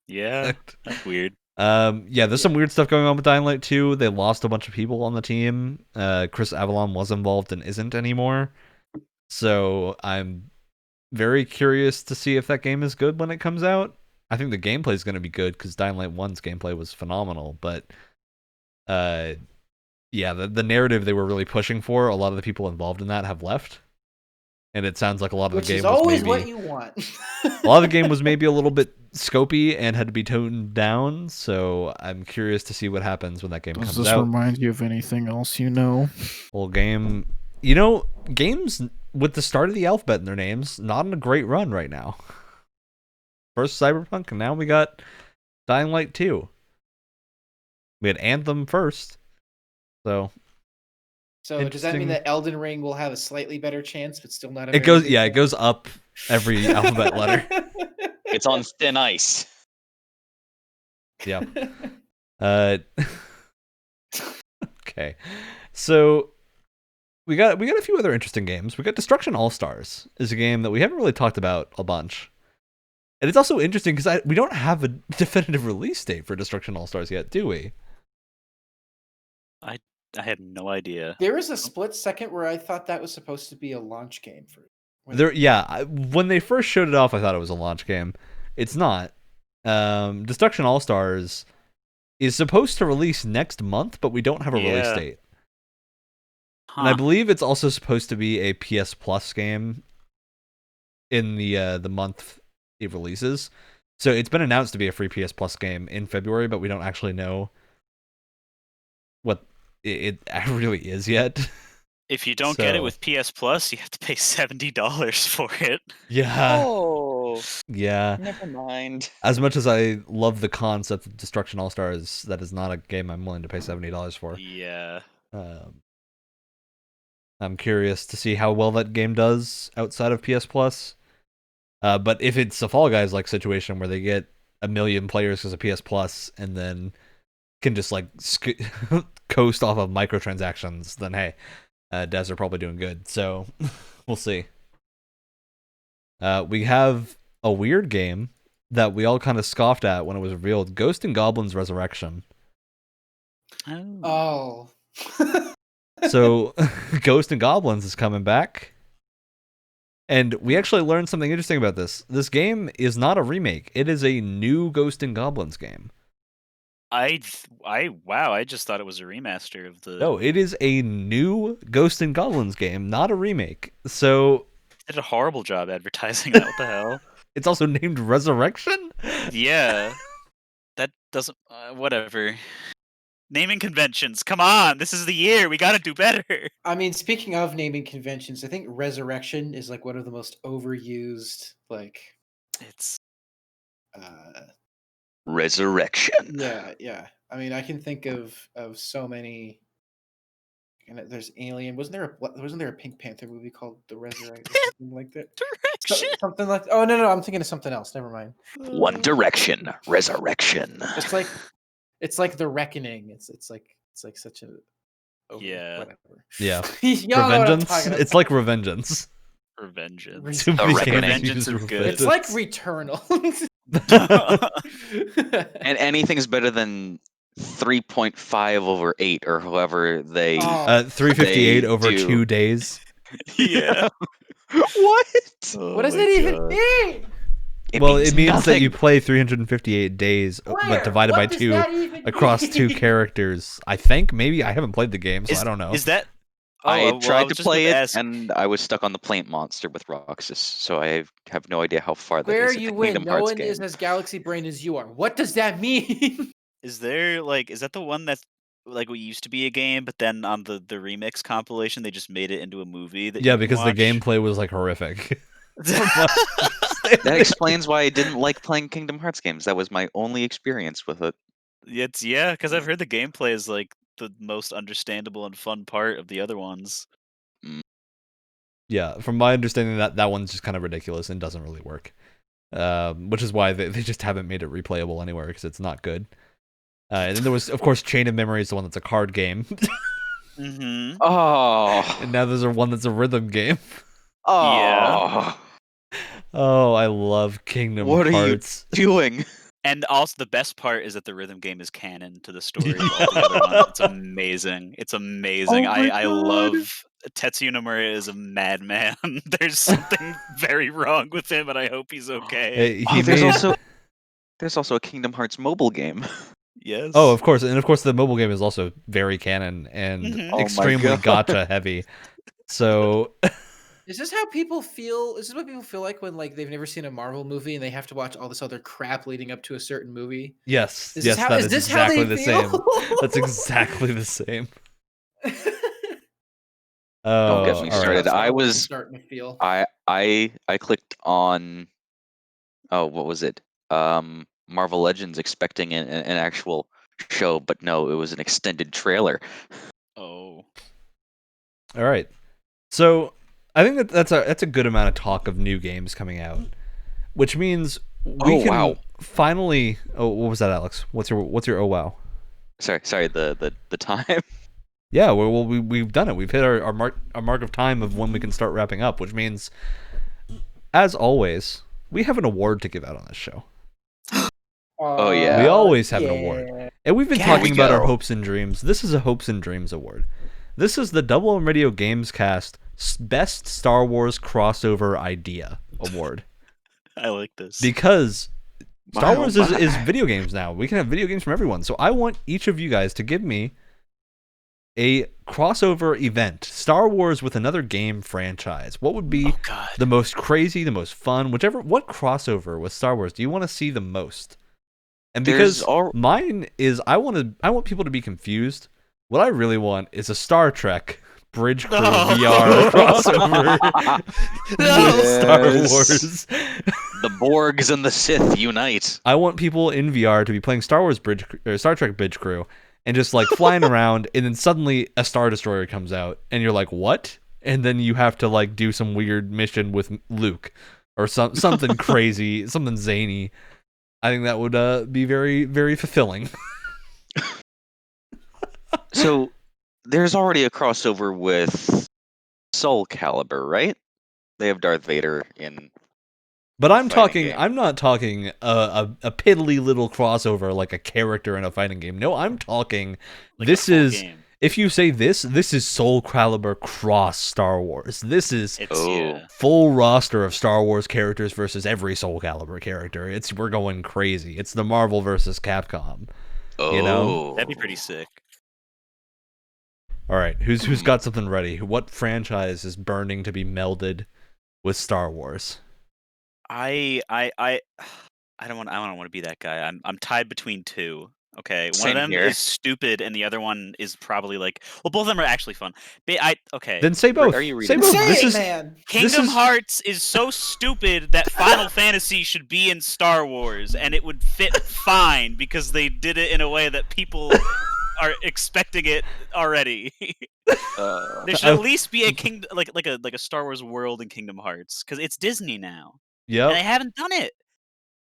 Yeah, that's weird. There's some weird stuff going on with Dying Light 2. They lost a bunch of people on the team. Chris Avalon was involved and isn't anymore. So I'm very curious to see if that game is good when it comes out. I think the gameplay is going to be good because Dying Light 1's gameplay was phenomenal. But the narrative they were really pushing for, a lot of the people involved in that have left. And it sounds like a lot of the game was always what you want. A lot of the game was maybe a little bit scopy and had to be toned down, so I'm curious to see what happens when that game comes out. Does this remind you of anything else you know? Well, games with the start of the alphabet in their names, not in a great run right now. First Cyberpunk, and now we got Dying Light 2. We had Anthem first, so does that mean that Elden Ring will have a slightly better chance, but still not? It goes up every alphabet letter. It's on thin ice. Yeah. Okay. So we got a few other interesting games. We got Destruction All-Stars is a game that we haven't really talked about a bunch. And it's also interesting because we don't have a definitive release date for Destruction All-Stars yet, do we? I had no idea. There was a split second where I thought that was supposed to be a launch game for when they first showed it off, I thought it was a launch game. It's not. Destruction All-Stars is supposed to release next month, but we don't have a release date. Huh. And I believe it's also supposed to be a PS Plus game in the month it releases. So it's been announced to be a free PS Plus game in February, but we don't actually know what it really is yet. If you don't get it with PS Plus, you have to pay $70 for it. Yeah. Oh. Yeah. Never mind. As much as I love the concept of Destruction All-Stars, that is not a game I'm willing to pay $70 for. Yeah. I'm curious to see how well that game does outside of PS Plus. But if it's a Fall Guys like situation where they get 1 million players because of PS Plus and then can just like coast off of microtransactions, then hey, devs are probably doing good. So we'll see. We have a weird game that we all kind of scoffed at when it was revealed: Ghost and Goblins Resurrection. Oh. So Ghost and Goblins is coming back. And we actually learned something interesting about this. This game is not a remake. It is a new Ghost and Goblins game. Wow, I just thought it was a remaster of the... No, it is a new Ghost and Goblins game, not a remake. So... They did a horrible job advertising that. What the hell? It's also named Resurrection? Yeah. That doesn't... whatever. Naming conventions. Come on, this is the year. We got to do better. I mean, speaking of naming conventions, I think Resurrection is like one of the most overused. Like, it's Resurrection. Yeah. I mean, I can think of so many. And there's Alien. Wasn't there a Pink Panther movie called The Resurrection or something like that? Something like. Oh no, I'm thinking of something else. Never mind. One Direction. Resurrection. It's like The Reckoning. It's like such a. Whatever. Yeah. Revengeance. It's like Revengeance. Revengeance. Revengeance is good. It's like Returnal. And anything's better than 3.5 over 8 or however they 358 over 2 days. Yeah. What? What does it even mean? It means that you play 358 days, but divided by 2 across 2 characters. I think, maybe. I haven't played the game, so I don't know. Is that... I tried to play it, and I was stuck on the plant monster with Roxas, so I have no idea how far that is. You win. No one is as galaxy brain as you are. What does that mean? Is that the one that's like what used to be a game, but then on the remix compilation they just made it into a movie? Because the gameplay was like horrific. That explains why I didn't like playing Kingdom Hearts games. That was my only experience with it. Because I've heard the gameplay is like the most understandable and fun part of the other ones. Yeah, from my understanding, that one's just kind of ridiculous and doesn't really work. Which is why they just haven't made it replayable anywhere, because it's not good. And then there was, of course, Chain of Memories, the one that's a card game. Mm-hmm. Oh. And now there's one that's a rhythm game. Oh. Yeah. Oh, I love Kingdom Hearts. What are you doing? And also, the best part is that the rhythm game is canon to the story of all the other ones. It's amazing. It's amazing. Oh I love... Tetsuya Nomura is a madman. There's something very wrong with him, and I hope he's okay. There's also a Kingdom Hearts mobile game. Yes. Oh, of course. And of course, the mobile game is also very canon and extremely gacha heavy. So... Is this how people feel? Is this what people feel like when they've never seen a Marvel movie and they have to watch all this other crap leading up to a certain movie? Yes. That is exactly the same. That's exactly the same. Don't get me started. I was starting to feel. I clicked on what was it? Marvel Legends, expecting an actual show, but no, it was an extended trailer. Oh. All right. So I think that's a good amount of talk of new games coming out, which means we can finally. Oh, what was that, Alex? What's your oh wow? Sorry, the time. Yeah, we've done it. We've hit our mark of time of when we can start wrapping up, which means, as always, we have an award to give out on this show. Oh yeah, we always have an award, and we've been talking about our hopes and dreams. This is a hopes and dreams award. This is the Double M Radio Gamescast Best Star Wars Crossover Idea Award. I like this because Star Wars is video games now. We can have video games from everyone. So I want each of you guys to give me a crossover event, Star Wars with another game franchise. What would be the most crazy, the most fun, what crossover with Star Wars do you want to see the most? And because mine is, I want people to be confused. What I really want is a Star Trek Bridge Crew VR crossover with Star Wars. The Borgs and the Sith unite. I want people in VR to be playing Star Trek Bridge Crew and just flying around, and then suddenly a Star Destroyer comes out, and you're like, what? And then you have to do some weird mission with Luke or something crazy, something zany. I think that would be very, very fulfilling. So, there's already a crossover with Soul Calibur, right? They have Darth Vader in. But I'm not talking a piddly little crossover like a character in a fighting game. No, I'm talking. This is game. If you say this is Soul Calibur cross Star Wars. This is full roster of Star Wars characters versus every Soul Calibur character. We're going crazy. It's the Marvel versus Capcom. Oh, you know? That'd be pretty sick. All right, who's got something ready? What franchise is burning to be melded with Star Wars? I don't want to be that guy. I'm tied between two. Okay, one Same of them here. is stupid, and the other one is probably like. Well, both of them are actually fun. Okay. Then say both. Are you Say reading? both. Say This it, is man. Kingdom Hearts is so stupid that Final Fantasy should be in Star Wars, and it would fit fine because they did it in a way that people are expecting it already. There should at least be a like a Star Wars world in Kingdom Hearts because it's Disney now. Yep. And they haven't done it.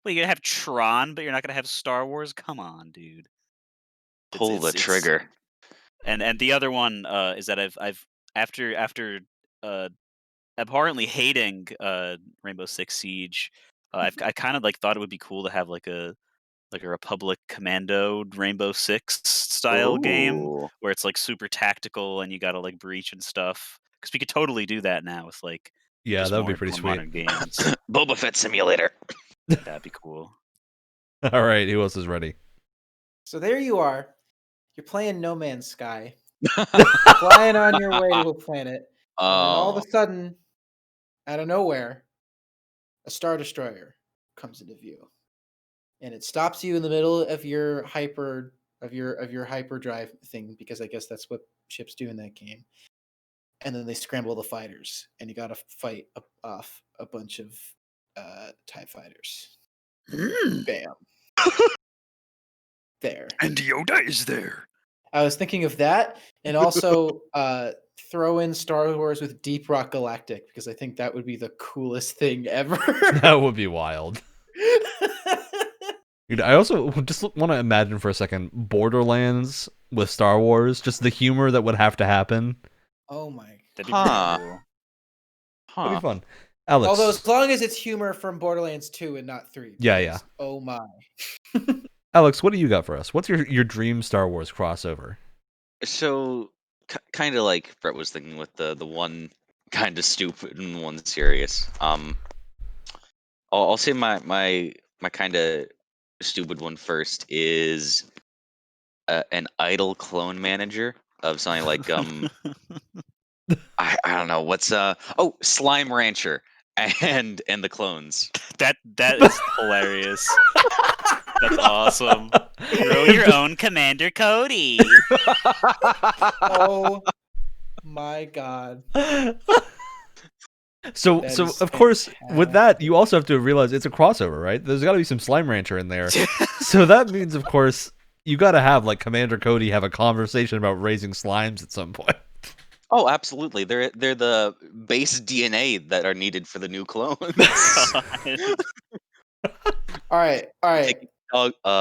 Well, you're gonna have Tron, but you're not gonna have Star Wars. Come on, dude. Pull the trigger. And the other one is that I've after abhorrently hating Rainbow Six Siege, I kind of like thought it would be cool to have like a Republic Commando Rainbow Six style game where it's like super tactical and you gotta like breach and stuff. Because we could totally do that now with like that would be pretty sweet. modern games. Boba Fett simulator. That'd be cool. All right, who else is ready? So there you are. You're playing No Man's Sky, flying on your way to a planet, and then all of a sudden, out of nowhere, a Star Destroyer comes into view, and it stops you in the middle of your hyperdrive thing, because I guess that's what ships do in that game. And then they scramble the fighters, and you got to fight off a bunch of TIE fighters. Bam. There. And Yoda is there. I was thinking of that, and also throw in Star Wars with Deep Rock Galactic, because I think that would be the coolest thing ever. That would be wild. Dude, I also just want to imagine for a second Borderlands with Star Wars, just the humor that would have to happen. Oh my. That'd be cool. That'd be fun. Alex. Although as long as it's humor from Borderlands 2 and not 3. Yeah, yeah. Oh my. Alex, what do you got for us? What's your dream Star Wars crossover? So, kind of like Brett was thinking with the one kind of stupid and one serious. I'll say my kind of stupid one first is an idle clone manager of something like I don't know what's Slime Rancher and the clones. That is hilarious. That's awesome. Grow your own Commander Cody. Oh my god. So of course, with that, you also have to realize it's a crossover, right? There's got to be some Slime Rancher in there. So that means, of course, you got to have like Commander Cody have a conversation about raising slimes at some point. Oh, absolutely. They're the base DNA that are needed for the new clones. All right. Taking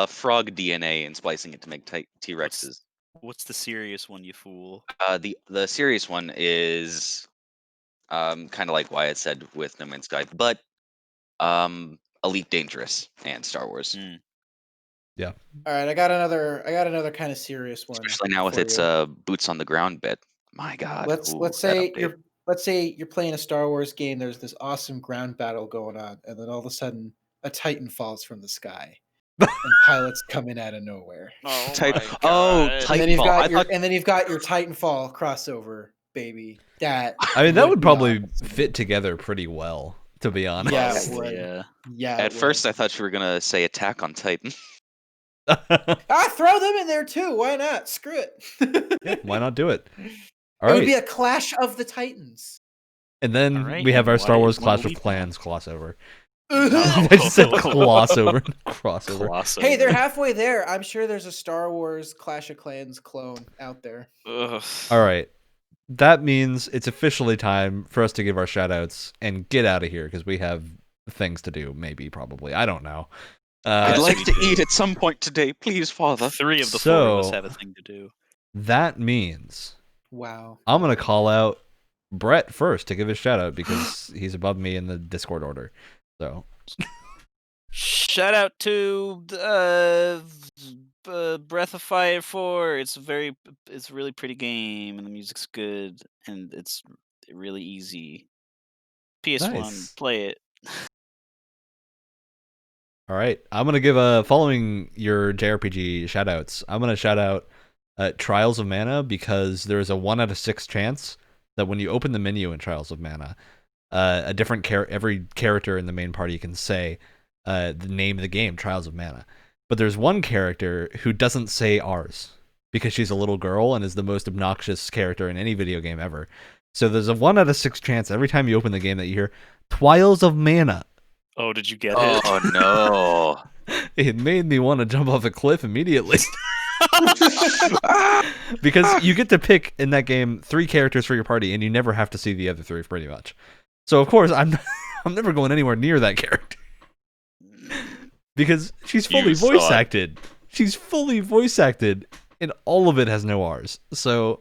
frog DNA and splicing it to make T-Rexes. What's the serious one, you fool? The serious one is kind of like Wyatt said with No Man's Sky, but Elite Dangerous and Star Wars. Yeah. All right, I got another kind of serious one. Especially now with its boots on the ground bit. My God. Let's say you're playing a Star Wars game. There's this awesome ground battle going on, and then all of a sudden a Titan falls from the sky, and pilots come in out of nowhere. Titanfall. And then you've got your Titanfall crossover, baby. That would probably fit together pretty well, to be honest. Yeah, it would. Yeah. At first, I thought you were gonna say Attack on Titan. Throw them in there too. Why not? Screw it. Yeah, why not do it? All right. It would be a Clash of the Titans. And then we have our Star Wars Clash of Clans crossover. I said crossover. Hey, they're halfway there. I'm sure there's a Star Wars Clash of Clans clone out there. All right. That means it's officially time for us to give our shout-outs and get out of here because we have things to do, maybe, probably. I don't know. I'd like to eat at some point today, please, Father. 3 of the 4 of us have a thing to do. That means... Wow. I'm going to call out Brett first to give his shout-out because he's above me in the Discord order. So... Shout out to Breath of Fire 4. It's a really pretty game, and the music's good, and it's really easy. PS1, nice. Play it. All right, I'm gonna give following your JRPG shoutouts. I'm gonna shout out Trials of Mana because there is a 1 out of 6 chance that when you open the menu in Trials of Mana, a different every character in the main party can say the name of the game, Trials of Mana. But there's one character who doesn't say ours because she's a little girl and is the most obnoxious character in any video game ever. So there's a 1 out of 6 chance every time you open the game that you hear Twiles of Mana. Oh, did you get it? Oh no! It made me want to jump off a cliff immediately. Because you get to pick in that game 3 characters for your party, and you never have to see the other 3 pretty much. So of course I'm never going anywhere near that character because she's fully voice acted. She's fully voice acted, and all of it has no R's. So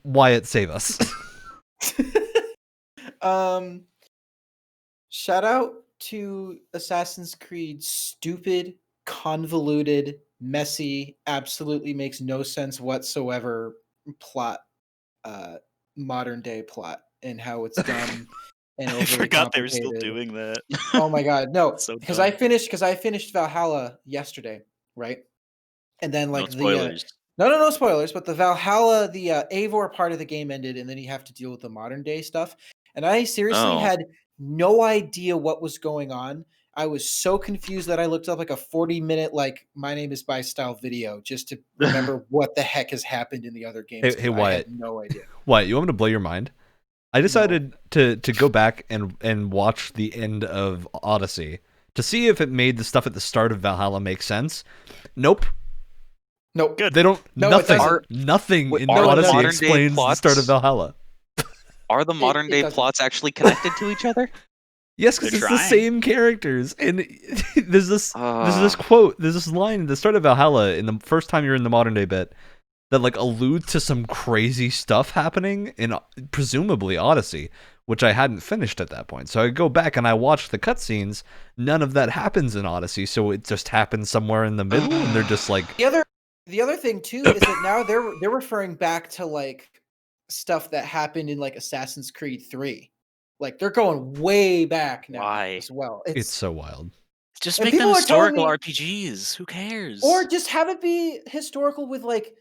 Wyatt, save us. Shout out to Assassin's Creed stupid, convoluted, messy, absolutely makes no sense whatsoever plot, modern day plot, and how it's done. And I forgot they were still doing that. Oh my god, no! So because I finished Valhalla yesterday, right? And then like no spoilers. No spoilers. But the Valhalla, the Eivor part of the game ended, and then you have to deal with the modern day stuff. And I seriously had no idea what was going on. I was so confused that I looked up like a 40-minute like "My Name Is By" style video just to remember what the heck has happened in the other games. Hey Wyatt, I had no idea. Wyatt, you want me to blow your mind? I decided to go back and watch the end of Odyssey to see if it made the stuff at the start of Valhalla make sense. Nope. Good. They don't. Nothing in Odyssey explains the start of Valhalla. Are the modern day plots actually connected to each other? Yes, because it's the same characters, and there's this quote, there's this line at the start of Valhalla in the first time you're in the modern day bit that like alludes to some crazy stuff happening in presumably Odyssey, which I hadn't finished at that point. So I go back and I watch the cutscenes. None of that happens in Odyssey, so it just happens somewhere in the middle, and they're just like the other thing too is that now they're referring back to like stuff that happened in like Assassin's Creed 3. Like they're going way back now as well. It's so wild. Just make them historical RPGs. Who cares? Or just have it be historical with like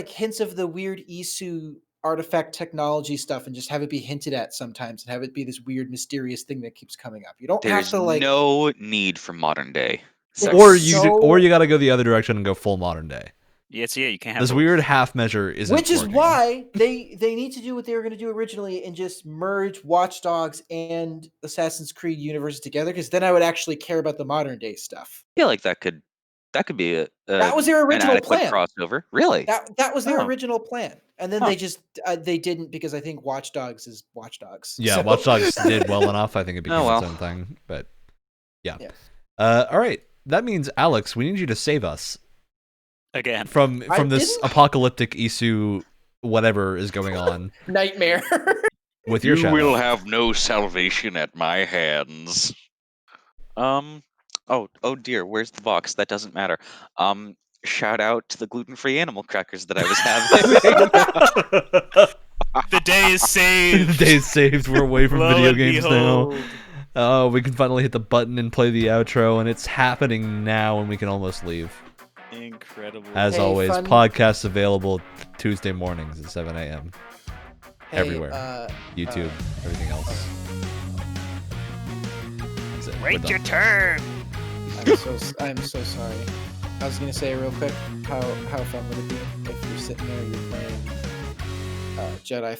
hints of the weird Isu artifact technology stuff, and just have it be hinted at sometimes, and have it be this weird mysterious thing that keeps coming up. You don't have to like no need for modern day. Or you got to go the other direction and go full modern day. Yeah, you can't have this weird half measure isn't which is working. why they need to do what they were going to do originally and just merge Watch Dogs and Assassin's Creed universe together, because then I would actually care about the modern day stuff. I feel like that could be that was their original plan. Crossover. Really? That was their original plan, and then they just they didn't, because I think Watch Dogs is Watch Dogs. Yeah, so. Watch Dogs did well enough. I think it became its own thing. But yeah. All right. That means, Alex, we need you to save us. Again. From this apocalyptic Isu whatever is going on. Nightmare. With your shadow. You will have no salvation at my hands. Oh dear, where's the box? That doesn't matter. Shout out to the gluten-free animal crackers that I was having. The day is saved. The day is saved. We're away from video games now. Oh, we can finally hit the button and play the outro, and it's happening now, and we can almost leave. Incredible. As always, podcasts available Tuesday mornings at 7 a.m. Everywhere. YouTube, everything else. Wait your turn. I'm so sorry. I was gonna say real quick, how fun would it be if you're sitting there, you're playing Jedi